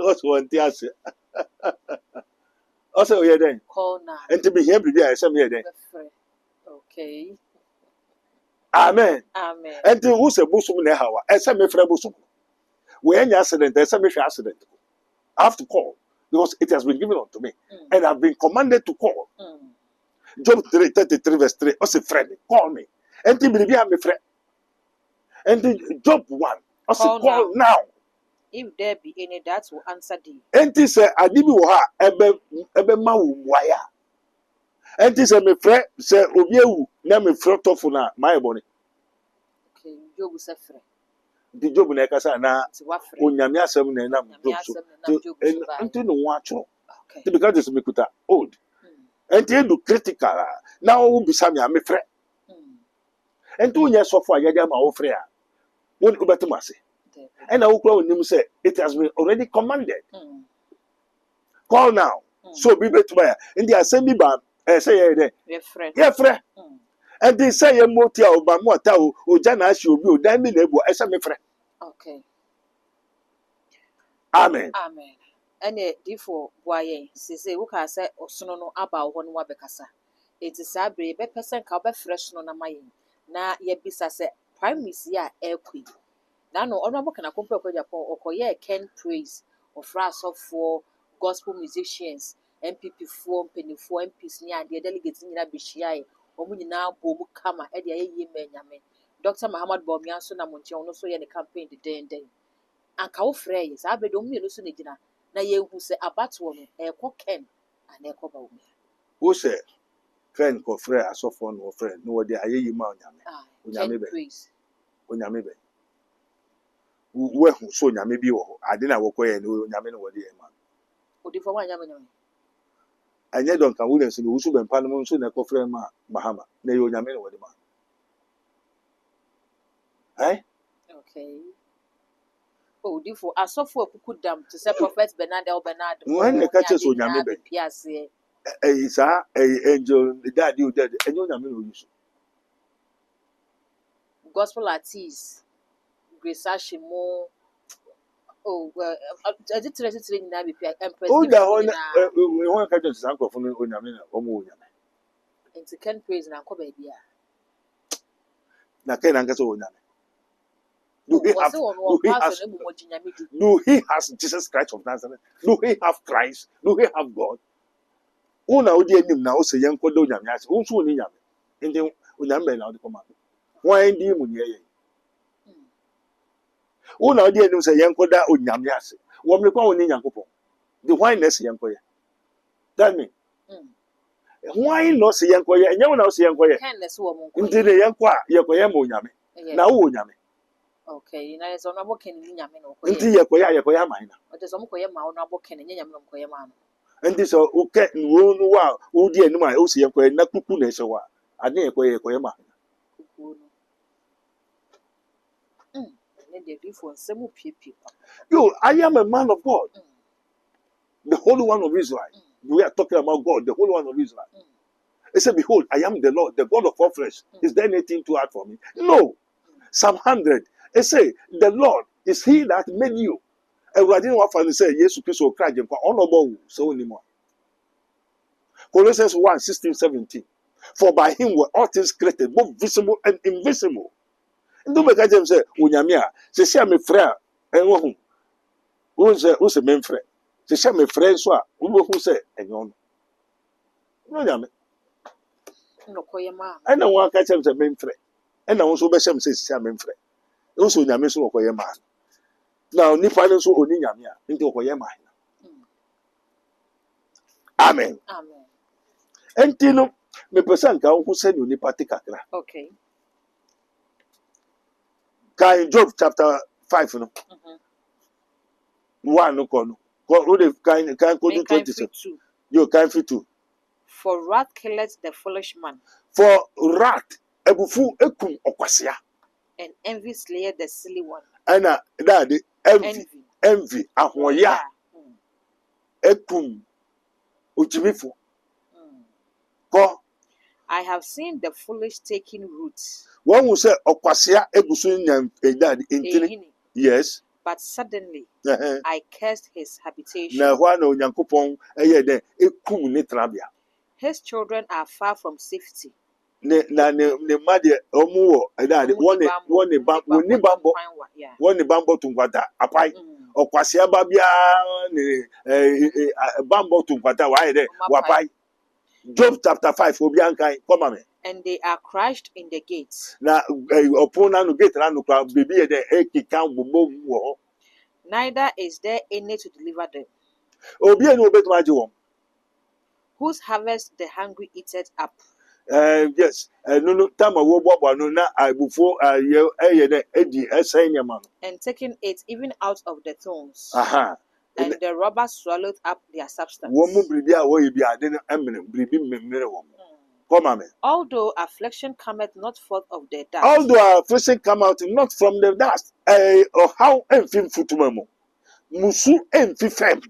A: ɔsɛ wɔn ti ase ɔsɛ ɔyɛ dɛn
E: Call now.
A: ɛnti bi hia biribi a ɛsɛ mi yɛ dɛn.
E: Okay.
A: Amen.
E: Amen.
A: Ɛnti wusɛ bosom na ɛha wa ɛsɛ mi fɛ bosom wɔyɛ nya accident ɛsɛ mi hwɛ accident I have to call because it has been given unto me and I have been commanded to call. Job 3:33 verse 3 ɔsɛ frɛ me call me ɛnti biribi a mi fɛ ɛnti Job 1 ɔsɛ call now.
E: If there be any that will answer thee.
A: Enti sɛ ade bi wɔ ha ebe ma wo mmuaya enti sɛ me frɛ sɛ obi ewu na me frɛ tɔfo na ma yɛ bɔne
E: Okay, Job is a friend.
A: di Job na ɛkasa na
E: It's what friend.
A: onyame asɛm na ɛnam Job so enti no ho atwerɛ
E: Okay.
A: ti because this me kuta old enti edu critical a na wo bisa me a me frɛ enti wonyɛ sɔfo a yɛde ama wo frɛ a wo bɛtum ase ɛna wo kura onim sɛ it has been already commanded call now so bi betuma ya ndi asɛm bi ba ɛsɛ yɛ dɛ
E: Your friend.
A: yɛ frɛ ɛnti sɛ yɛ moti a ɔba mu ɔta o ogya na ahye obi o dan bi na ebu ɛsɛ me frɛ
E: Okay.
A: amen
E: Amen. Ɛne difo boaye sese wo ka sɛ ɔsono no aba wo hɔ no wabɛkasa. Enti saa bere bɛpɛ sɛ nka wobɛfrɛ sono na mayen na yɛbisa sɛ prime minister a ɛkɔ yi. Na no ɔno abɔ kana kɔmpɛ kɔ Japan ɔkɔyɛ Ken Praise ɔfra asɔfoɔ gospel musicians MPP foɔ mpanyinfoɔ MPs ne adeɛ delegates nyinaa behyiae wɔn nyinaa bɔ mu kama ɛde ayɛ yie mɛ nyame Dr. Muhammad Bawumia nso nam nkyɛn ɔno nso yɛ ne campaign dedenden anka wo frɛ yɛ saa bɛ de wɔn mmienu nso na gyina na yɛhu sɛ abatoɔ no ɛkɔ Ken ana ɛkɔ Bawumia.
A: wo sɛ fɛn kɔ frɛ asɔfoɔ no wɔfrɛ no wɔde ayɛ yi ma onyame onyame
E: Ken
A: bɛ
E: Praise.
A: onyame bɛ wo ehu so onyame bi wɔ hɔ ade na wɔkɔ yɛ no onyame no wɔde yɛ ma
E: Odifo wa nyame nyame.
A: ɛnyɛ Duncan Williams no wusu bɛmpa no mu nso na ɛkɔ frɛ ma Mahama na yɛ onyame no wɔde ma
E: Okay. Odifo asɔfo akuku dam to sɛ prophet Bernard Bernard.
A: wɔn na ɛka kyerɛ sɛ onyame bɛ
E: Piase.
A: ɛyi saa ɛyi angel daade o daade ɛnyɛ onyame na oyi so
E: Gospel artists Grace Ashimo titire nyinaa bi pia empress
A: o da hɔ na wɔn ka kyerɛ sɛ saa nkorɔfo no onyame na wɔn wɔ onyame
E: nti Ken Praise na nkɔ baabi a
A: na kɛn na nkasa wɔ onyame do he have Jesus Christ of Nazareth do he have Christ do he have God una odi anim na o sɛ yɛn kɔ da onyame ase o nso wɔ ne nyame nti onyame bɛn na ɔde kɔma wɔn di mu nyɛ yɛ una odi anim sɛ yɛn kɔ da onyame ase wɔn mi kɔ wɔn ne nyankopɔn the wine na ɛsɛ yɛn kɔ yɛ that mean wine na ɔsɛ yɛn kɔ yɛ ɛnyɛ wɔn na ɔsɛ yɛn kɔ yɛ nti ne yɛn kɔ a yɛ kɔ yɛ ma onyame na o wɔ onyame.
E: Okay, na yeso na boken ni nyame no
A: koye. Nti ye koye aman na.
E: O te so mo koye ma no boken ni nyame no koye ma no.
A: Nti so o ke wo no wa o di anim a o se ye koye na kuku na se wa. Ade ye koye ma.
E: Kuku no. Ne de before nsemu piepie.
A: Yo, I am a man of God. The Holy One of Israel. We are talking about God, the Holy One of Israel. He said, behold, I am the Lord, the God of all flesh. Is there anything too hard for me? No. Psalm 100. It says, the Lord is he that made you. And I didn't want to say, yes, Christ will cry, honorable, so anymore. Colossians 1, 16, 17. For by him were all things created, both visible and invisible. And don't make them say, Unyamia, say, share me friend, and who's a main friend. Say, share me friend, so who say, and you know.
E: No koye ma.
A: And no one catch him as a main friend. And I also be some say, share main friend. Also, Yamis no koye man. Now, Nipa so oni Yamia into koye man. Amen.
E: Amen.
A: And Tino, me person ka who send you Nipa tikakra.
E: Okay.
A: Kan Job chapter 5 no.
E: Mhm.
A: 1 no ko no. Ko o de kan ko do
E: Make kind
A: 27.
E: fit too.
A: Yo kan fit too.
E: For wrath killeth the foolish man,
A: For wrath ebufu ekum okwasea.
E: and envy slayeth the silly one.
A: Ana that the envy ahoya
E: Mm,
A: ekum ojimifo.
E: mm.
A: Ko
E: I have seen the foolish taking root.
A: one who say okwasea ebusu nyam that intini.
E: Ehini.
A: Yes.
E: But suddenly
A: Eh.
E: I cursed his habitation.
A: Na hwa na onyankopon eye de ekum ne trabia.
E: His children are far from safety.
A: Ne made omu wo that one bambo
E: Yeah.
A: one bambo tunkwata apai
E: Mm.
A: okwasea ba bia ne bambo tunkwata wa de wapai. Job chapter 5 obi ankan come me.
E: And they are crushed in the gates.
A: Na opon na no gate na no kwa baby de ekika gbogbo wo ho.
E: Neither is there any to deliver them.
A: Obi enu obetuma je won.
E: Whose harvest the hungry eateth up.
A: Yes, no tama wo bobo no na agufo ye de edi esen nyama no.
E: And taking it even out of the thorns.
A: Aha.
E: And the robbers swallowed up their substance.
A: Wo mu bribi a wo ye bi ade no emene bribi mmere wo. Come me.
E: Although affliction cometh not forth of the dust.
A: Although affliction come out not from the dust, or how enfim futumamo. Musu emfi fem.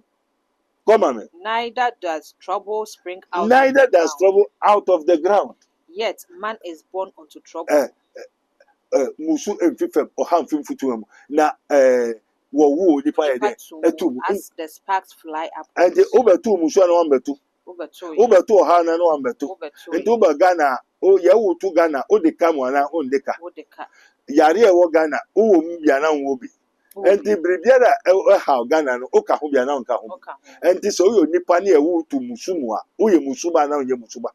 A: Come me.
E: Neither does trouble spring out.
A: Neither
E: of the
A: does
E: ground.
A: trouble out of the ground.
E: Yet man is born unto trouble.
A: Musu emfi fem or how enfim futumamo. Na wo wo nipa ye de etum
E: As the sparks fly up.
A: and the over two musu na one betu. Over two ha na no one betu. Nti uba Ghana o ye wo tu Ghana o de ka mo na o ndeka. Yare e wo Ghana o wo mu bia na wo bi. Enti bribiara e ha Ghana no o ka ho bia na nka ho. Enti so yo nipa na e wo tu musumu a o ye musuba na o ye musuba.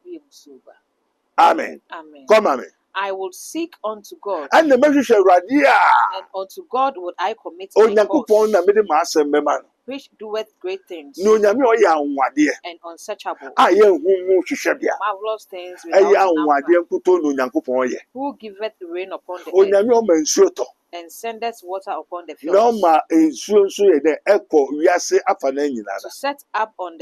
A: Amen.
E: Amen.
A: Come amen.
E: I will seek unto God,
A: And the message Radia
E: and unto God would I commit
A: o
E: my
A: Nyankopon na
E: cause,
A: me de ma asem me ma no.
E: which doeth great things
A: No nyame o ye anwade
E: and unsearchable,
A: a ye hu mu hwehwe bia.
E: marvelous things
A: E
E: without
A: ye
E: number,
A: anwade nkuto no Nyankopon ye.
E: who giveth rain upon the
A: O
E: earth,
A: nyame o ma nsuo to.
E: and sendeth water upon the
A: No
E: fields,
A: ma nsuo nso ye de ekọ wiase afa na nyina.
E: to set up on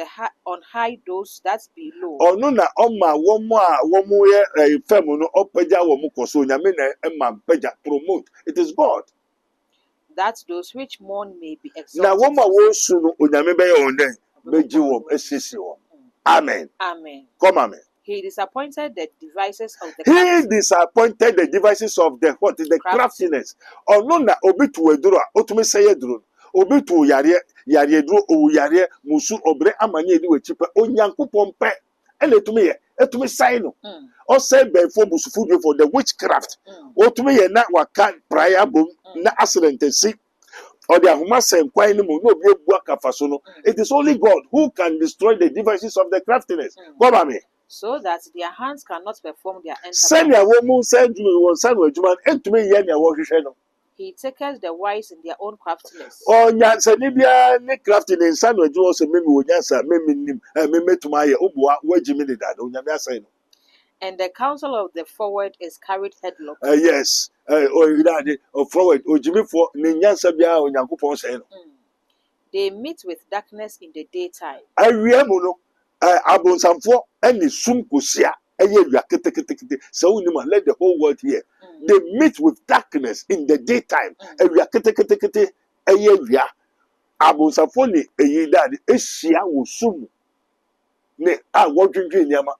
E: high those that be low,
A: Ono na ọma womo a womo ye fam no opagya womo koso nyame na ema pagya promote. It is God.
E: that those which mourn may be
A: Na
E: exalted.
A: womo wo su no onyame be ye onden beji wom esisi wom. Amen.
E: Amen.
A: Come amen.
E: He disappointed the devices of the
A: He
E: crafty,
A: disappointed the devices of the what? The craftiness. Ono na obi tu eduro a otumi seye duro. Obi tu yare duro o yare musu obre amanye di wechipa onyankopon pe. Ele tumi ye etumi sai no.
E: Mm,
A: O say be for musufu for the witchcraft.
E: mm,
A: Otumi ye na waka prayer bom na accident si. Or the ahuma say kwai no mo no obi ebu akafa so no. It is only God who can destroy the devices of the craftiness. Come on me.
E: so that their hands cannot perform their
A: Send
E: enterprise.
A: your woman said you won son of Juman and to me yen ya wo hwehwe no.
E: He taketh the wise in their own craftiness,
A: O nyansa ni bia ne craftiness son of Juman say me wo nyansa me nim me metuma ye obua wagimi ni dada onyame asai no.
E: and the counsel of the forward is carried headlong.
A: Yes. O forward ojimi for ne nyansa bia onyankopon say no.
E: They meet with darkness in the daytime,
A: Awia mu no abonsamfo ene sum kosia eye wia ketekete so unim let the whole world hear. They meet with darkness in the daytime. Awia ketekete eye wia abonsamfo ni eyi dade ehia wo sum ne wodwindwe niama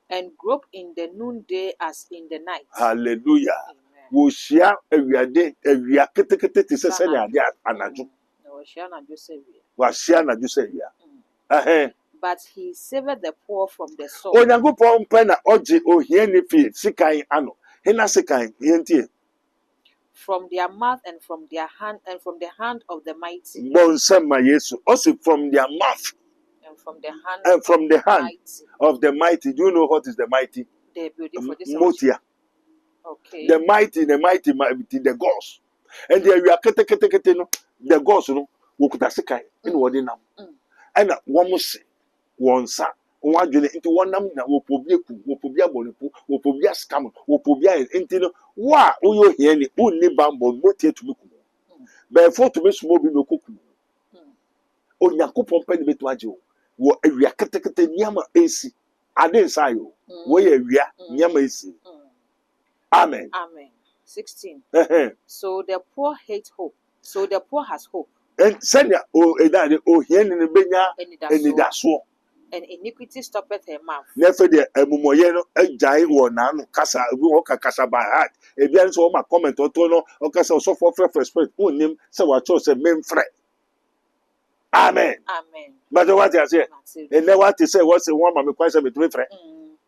E: and grope in the noonday as in the night.
A: hallelujah.
E: Amen.
A: Wo hia awia ketekete te sese ne ade anajo
E: Na wɔhyia anadwo sɛ wie.
A: wa hia na juse wia
E: But he saved the poor from the sword,
A: onyankopon pe na oje ohia ne fi sikan ano hena sikan yentie
E: from their mouth and from their hand and from the hand of the mighty,
A: bonsema yesu also from their mouth
E: and from the hand
A: and from the hand
E: mighty.
A: of the mighty. Do you know what is the mighty?
E: They building for this.
A: Motia.
E: Okay.
A: The mighty, the gods. And there we are kete no, the gods no, wokuta sikai in wadinam. And one must say, one sa, one journey into one nam na wopobia ku, wopobia bonipu, wopobia scam, wopobia into no, Wa uyo hieni unni bambo motie tumi kumo. Be for tumi sumo bi no kokumo. Onyankopɔn pɛ ne betu agye wo. Wo awia ketekete nyama esi. Ade nsa yo. Wo ye awia nyama esi. Amen.
E: Amen. 16.
A: Eh.
E: So the poor hate hope. So the poor has hope.
A: And senya o edade o hieni ne benya enidaso.
E: And iniquity stoppeth her mouth.
A: Nefe de emumoye no agyae wo na no kasa ebi wo kasa by heart. Ebi an so ma comment oto no o kasa so for fresh spirit. Onim se wa cho se memfre. Amen.
E: Amen.
A: But what you say? And then what you say was the one me kwase me to friend.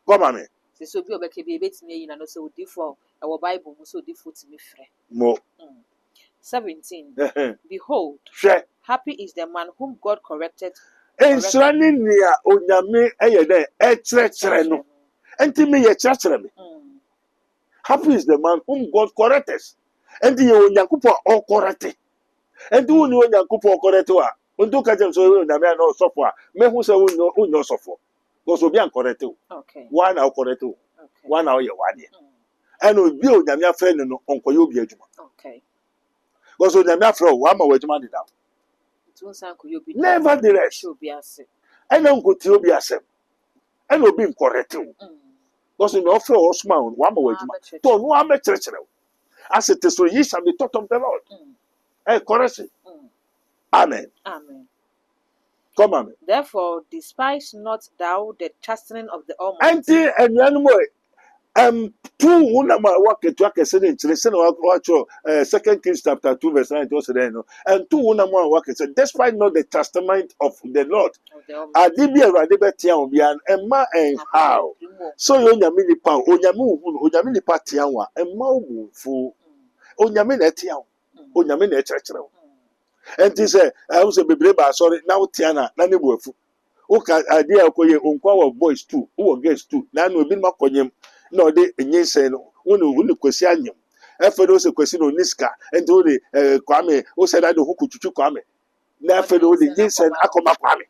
A: Come on me.
E: Se so bi obeke bi ebetime yi na no se odi for our Bible mu so odi for timi frɛ.
A: Mo.
E: 17. Behold,
A: Hwɛ.
E: happy is the man whom God corrected.
A: Ensrani nia onyame eye den ekyerɛkyerɛ no. Enti me ye kyerɛkyerɛ me. Happy is the man whom God corrects. Enti ye onyankopɔ o correct. Enti woni onyankopɔ correct wa. Onto ka jam so onyame na osofo a me hu se unyo osofo. Because obi an correct o.
E: Okay.
A: One na correct o.
E: Okay.
A: One na o ye wade. And obi onyame afrɛ no no onkoye obi adwuma.
E: Okay.
A: Because onyame afrɛ o wa ma wa adwuma deda. Nevertheless, and uncle Tiobi asem, and will be correct. Because in offer or smile, one more don't know I'm a church. As it is so, ye shall be taught of the Lord. Correct. Amen.
E: Amen.
A: Come on.
E: Therefore, despise not thou the chastening of the Almighty.
A: Auntie and Yanmo, 2 unama work at work as an interest in watch 2 Kings chapter 2, verse 9 also then. And 2 unama work as despite not the testament of the Lord. Adibia Radibetia Obian and ma and how. So Yamini Pow, Onyamini Patiawa, and Maubu fu Onyamin etiam, Onyamin etchero. And this I was a baby, sorry, now Tiana, Nani Wolfu. Okay, idea of boys too, who against two, Nan will be my conyum. No, they say no, one question. After those question on Niska, and told the Kwame, who said I do who could you Kwame. Now, for the yes and Akoma Kwame.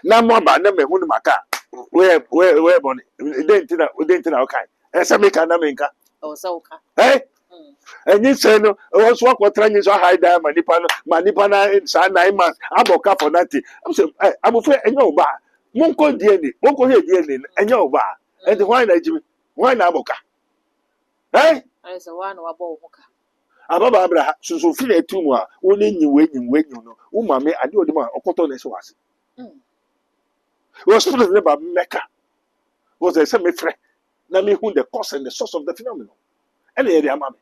A: Now, more by them, Maka, where bonnet, didn't okay. As I make an America.
E: Oh, so,
A: eh? And you say no, I was what trying to hide there, Manipana in San 9 months. I'm okay for that. I'm afraid I know bar. Monko DNA, Monko here DNA, and your bar. And why not Jimmy? Why not Boca? Eh?
E: I said one or Boca.
A: Ababa Abraham, so feel a tumor, only you when you know. Umame, I do the man, or cotton as was. Was something about Mecca. Was a semi friend. Nami who the cause and the source of the phenomenon. Any area, mammy.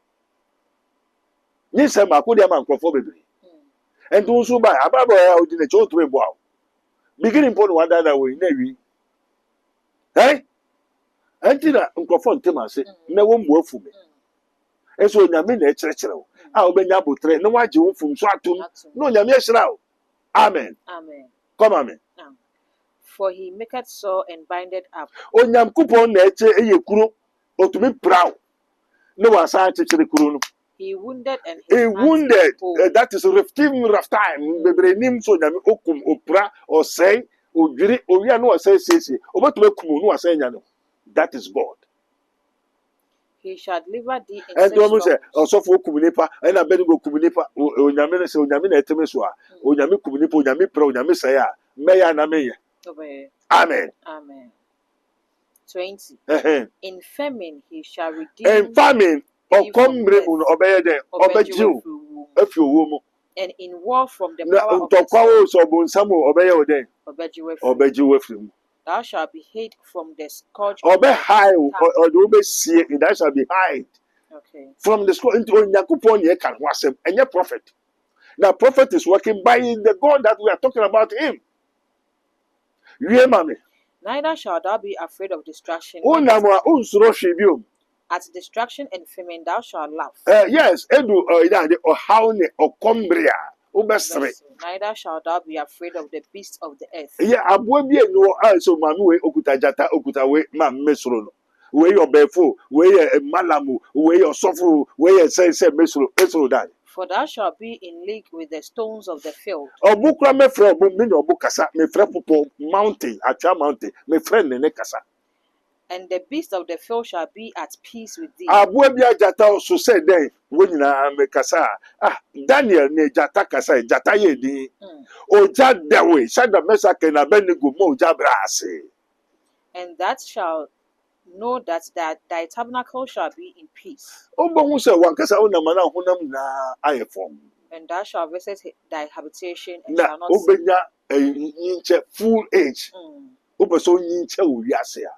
A: Yes, I'm a good man for baby. And those who buy Ababa out in the jolt to a wow. Beginning point one that way, Navy. Eh? Antina, Uncle Fontima said, no one work for me. And so, Yamin, I'll be able to train no one from Swatu, no Yamia. Amen.
E: Amen.
A: Come on.
E: For he maketh sore and binded up.
A: O Yam coupon nature a kuru, or to be proud. No one signed to the kuru.
E: He wounded and
A: wounded. That is a rough time. The name so Yam Okum, Opra, or say, or Giri, or Yano say, or what to Kumu, saying, that is God.
E: He shall deliver thee in
A: and to say, also for Kumunipa, and I better go Kumunipa, or Yamin, so Yamin Etemiswa, or Yami Kumunipo, Yami Pro, Yamisaya, Maya Namaya. Amen.
E: Amen. 20. In famine he shall redeem.
A: In famine, or come bring obey them, obey you, if you woman.
E: And in war from the power of the
A: sword, or Samu obey them, obey you with him.
E: Thou shalt be hid from the scourge.
A: Obey high, or obey see, that shall be hide.
E: Okay.
A: From the scourge into Yakupon, ye can wash him, and your prophet. Now, prophet is working by the God that we are talking about him. Yeah, mammy.
E: Neither shalt thou be afraid of destruction. At destruction and famine thou shalt laugh.
A: Yes, Edu or Haune or Combria.
E: Neither shalt thou be afraid of the beasts of the earth.
A: Yeah, I won't be no also Mamu Okutajata Okutawe, Mam Mesron. Where your Befo, where a Malamu, where your Sofu, where you say Mesro died.
E: For thou shalt be in league with the stones of the field.
A: Bukra me friend, Bumino Bukasa, me friend mountain, at your mountain, me friend in Nekasa.
E: And the beast of the field shall be at peace with thee.
A: Aboa bi ajata so say den wo nyina me kasa Daniel ne jata kasa jata ye din oja dawe Shadrach Meshach and Abednego mo oja brase.
E: And that shall know that thy tabernacle shall be in peace.
A: Obo say wankasa wonam na honam na ayefom.
E: And thou shalt visit thy habitation and
A: Na
E: shall not see.
A: obenya yinche full age. Obeso yinche wo wiase a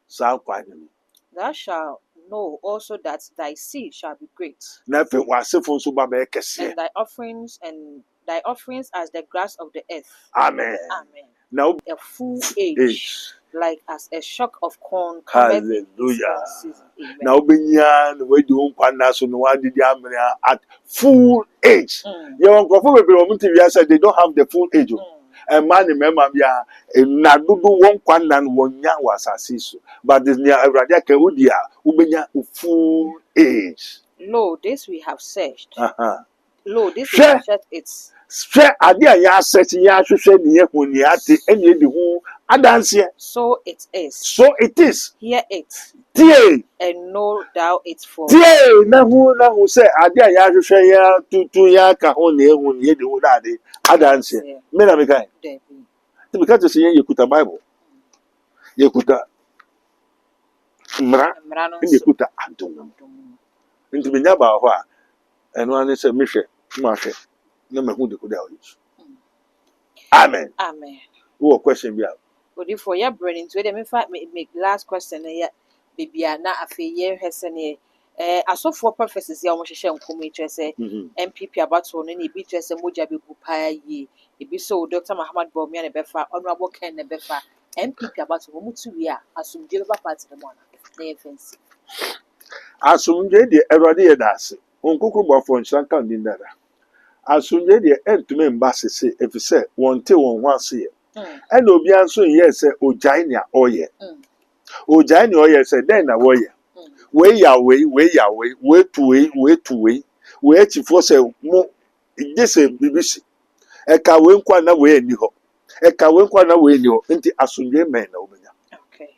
A: sa kwani.
E: Thou shalt know also that thy seed shall be great,
A: Na fe wasefo so ba be kese.
E: and thy offerings as the grass of the earth.
A: Amen.
E: Amen.
A: Now
E: A full age,
A: age.
E: like as a shock of corn cometh in its
A: Hallelujah.
E: own season. Amen.
A: Now obenya no we do nkwana so no adidi amena at full age. You want go for people who say they don't have the full age. And man remember ya na dudu won kwana no wonya wasase so. But this near Awurade ka udia ubenya full age.
E: Lo, this we have searched. Lo, this we
A: Sure.
E: have searched it.
A: Hwɛ ade a yɛasɛkye yɛahwehwɛ ne yɛhu ne yɛate ɛne yɛdi ho adanseɛ.
E: So it is.
A: So it is.
E: Hear it,
A: Tie,
E: and know thou it for.
A: tie na hu sɛ ade a yɛahwehwɛ yɛatutu yɛaka ho ne yɛhu ne yɛdi ho dade adanseɛ. Me na mekae.
E: Dabi.
A: Nti meka kyerɛ sɛ yɛn yɛkuta Bible. Yɛkuta mmara
E: Mmara no
A: ɛne
E: nso.
A: yɛkuta adom. Nti menya baa hɔ a ɛno ane sɛ mehwɛ mahwɛ na mahu de koda a ɔyɛ so. Amen.
E: Amen.
A: Wowɔ question bi a
E: Odi for your brain into it. Make last question na baby na afei ye hwese ne asofo prophecies ya omo hwehwe nkomo ekyɛ sɛ MPP abato no ne bi kyerɛ sɛ mogya begu paa yie ebi so Dr. Muhammad Bawumia ne befa honorable Ken ne befa MPP abato mo mutu wi a asomdwe beba party ne mo ana na ye fancy
A: asomdwe de Awurade yɛ daase. Onkokoro bɔfo nhyira ka ndi ndara. Asomdwe de entume mba sese efisɛ wɔnte wɔn ho ase yɛ. Ɛna obi anso yɛ sɛ ogyae nea ɔyɛ. Ogyae nea ɔyɛ sɛ dɛn na wɔyɛ. Wei ya wei, wei ya wei, wei tu wei, wei tu wei. Wei akyifo sɛ mo gye sɛ bibisi. Ɛka wei nkwa na wei ani hɔ. Ɛka wei nkwa na wei ani hɔ. Nti asomdwe mɛn na wobɛnya.
E: okay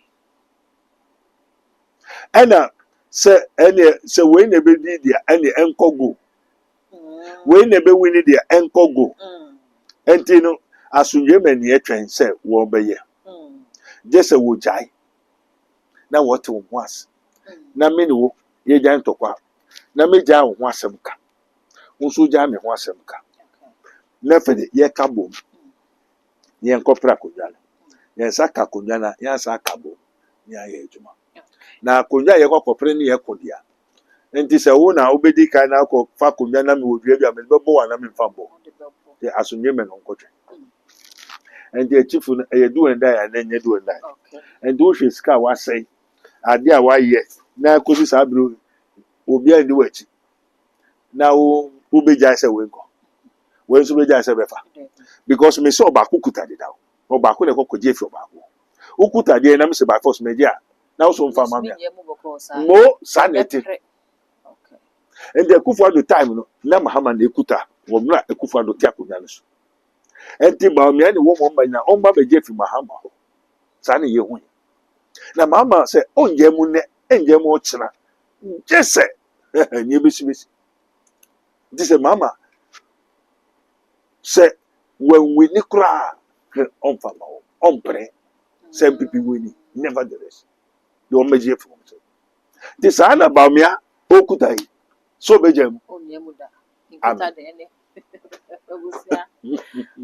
A: Ɛna sɛ wei na ebedi dia ɛne ɛnkɔ go. Wei na ebewini dia ɛnkɔ go. Nti no asomdwe mɛn ne yɛtwɛn sɛ wɔbɛyɛ. Gye sɛ wogyae na wɔte wo ho ase. Na me ne wo yɛgya ntɔkwa. Na megya wo ho asɛm ka. Wo nso gya me ho asɛm ka. Na afei de yɛka bom. Yɛnkɔpra akonnwa no. Yɛnsa ka akonnwa no a, yɛansa aka bom. Ne ayɛ adwuma. Na akonnwa a yɛkɔkɔpere ne yɛkɔ dea. Nti sɛ wo na wobɛdi kan na akɔfa akonnwa na mewɔ dua bi a mede bɛbɔ wo a na memfa bɔ. Nti asomdwe mɛ no nkɔtwe. Nti akyifo no ɛyɛ do and die a na ɛnyɛ do and die. Nti wohwɛ sika a wasɛe ade a wayɛ na kɔsi saa bere obiara ndi w'akyi na wobɛgyae sɛ wenkɔ wei nso bɛgyae sɛ bɛfa because me sɛ ɔbaako kuta deda wo ɔbaako na ɛkɔkɔgye afi ɔbaako wokuta deɛ nam sɛ baafɔ so magye a na wo so mfa ma me a mo saa na ɛte nti Akufo-Addo time no na Mahama na ɛkuta wɔ mmerɛ a Akufo-Addo te akonnwa no so nti Bawumia ne wɔn mma nyinaa ɔmba bɛgye afi Mahama hɔ saa na yɛhu na Mahama sɛ ɔnyɛ mu nnɛ ɛnyɛ mu ɔkyena gye sɛ nyɛ bɛsi nti sɛ Mahama sɛ wɔnwini koraa ɔmfa ma wɔn ɔmpere sɛ MPP wini nevertheless deɛ ɔmmɛgye afi wɔn so nti saa na Bawumia ɔkuta yi so ɔbɛgya mu
E: Nkuta de ne abusia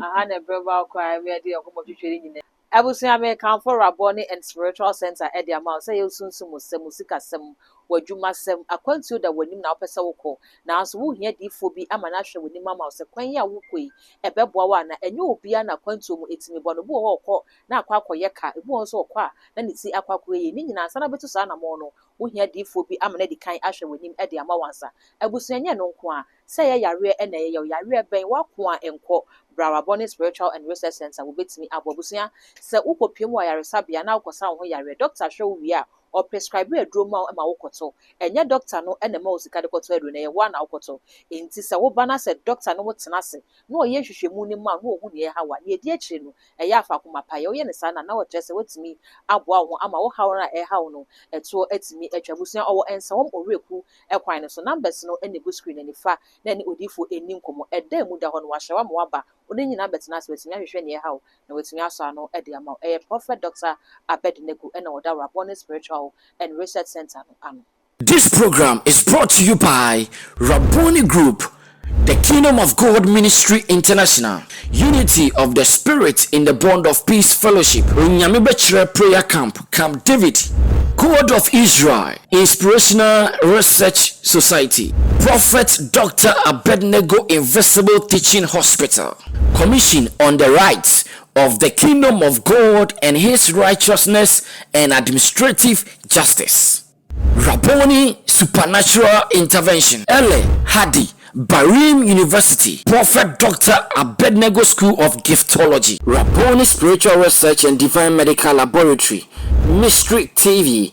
E: aha na breba kwa me de okomo twetwere nyine abusia me kan for Raboni and Spiritual Center e de amount say yesunsu musika sem wadwuma sem akwantuo da wanim na opese wokọ na so wo hia difo bi ama na hwe wanim ama se kwan ya wokọ yi ebeboa wa na enye obia na akwantuo mu etimi bo no bo ho okọ na akwakoye ka ebu ho so okọ a na ne ti akwakoye ni nyina sana betu sa na mo no wo hia difo bi ama na di kan ahwe wanim e de ama wansa abusia nye no nko a se ye yare e na ye yare ben wako a enko Raboni Spiritual and Research Center wo betimi abobusia se ukopiem wa yare sabia na ukosa ho yare doctor hwe wi a or prescribe a droma ma wokoto enye doctor no ene ma osika de koto adu na ye wa na wokoto enti se wo bana se doctor no wotena se na oye hwehwemu ni ma no ohu ne ha wa ne di akire no eye afa kuma pa ye oye ne sa na wo dress wotimi aboa ho ama wo ha na e ha wo no eto atimi atwabusua owo ensa wo oreku ekwan no so numbers no ene bu screen ni fa na ni odifo eni nkomo eda mu da ho no wa hyewa ma waba oni nyina betena se wetimi ahwehwe ne ha wo na wetimi aso ano e de ama Prophet Dr. Abednego and Oda Rabboni Spiritual and Research Center.
B: This program is brought to you by Rabboni Group, the Kingdom of God Ministry International, Unity of the Spirit in the Bond of Peace Fellowship, Runyamibechre Prayer Camp, Camp David, God of Israel, Inspirational Research Society, Prophet Dr. Abednego Invisible Teaching Hospital, Commission on the Rights of the Kingdom of God and His Righteousness and Administrative Justice, Rabboni Supernatural Intervention, Ele Hadi, Barim University, Prophet Dr. Abednego School of Giftology, Rabboni Spiritual Research and Divine Medical Laboratory, Mystery TV.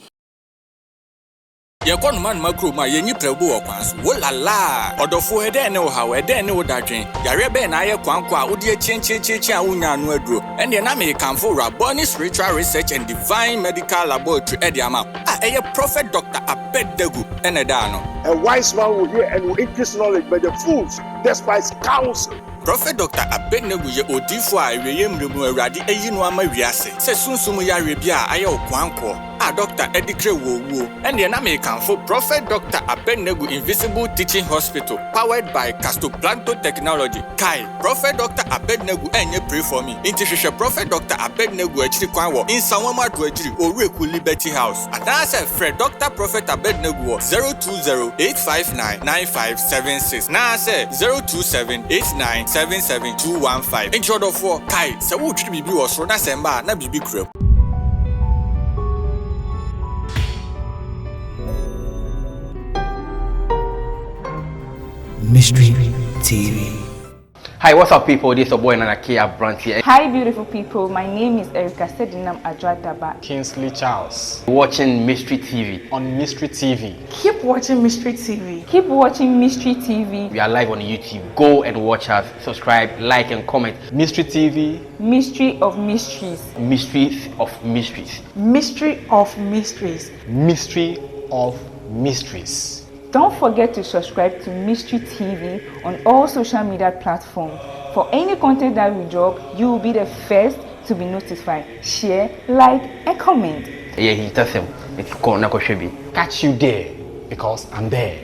C: Yakon man makro ma yenyi prebu okwanso wolala odofo ede ne wo hawo ede ne wo dadwen yare be na ye kwankwa odi chenchecheche a wonya no aduro ene na me kanfo Rabboni Spiritual Research and Divine Medical Laboratory ede ama eye Prophet Dr. Abednego ene da no.
A: A wise man will hear and will increase knowledge, but the fools despise counsel.
C: Prophet Dr. Abednego ye odifo a eweye mremu awrade eyi no ama wiase se sunsum yare bia aye okwanko Dr. Edikre Wowo and the American for Prophet Dr. Abednego Invisible Teaching Hospital powered by Castoplanto Technology. Kai Prophet Dr. Abednego enye pray for me. Intishisha Prophet Dr. Abednego echiri kwanwo in Sawama to ejiri Oreku Liberty House. And I said Fred Dr. Prophet Abednego 020-859-9576. Now I said 027-8977-215. In short of 4 Kai se wo twi bibi wo so na semba na bibi krem.
B: Mystery TV.
G: Hi, what's up, people? This is your boy Nanakia Branty.
H: Hi, beautiful people. My name is Erica Sedinam Adrataba.
I: Kingsley Charles.
G: Watching Mystery TV.
I: On Mystery TV.
H: Keep watching Mystery TV. Keep watching Mystery TV.
G: We are live on YouTube. Go and watch us. Subscribe, like, and comment.
I: Mystery TV.
H: Mystery of Mysteries.
G: Mysteries of Mysteries.
H: Mystery of Mysteries.
I: Mystery of Mysteries.
H: Don't forget to subscribe to Mystery TV on all social media platforms. For any content that we drop, you will be the first to be notified. Share, like, and comment.
G: Yeah, he tells him.
I: Catch you there because I'm there.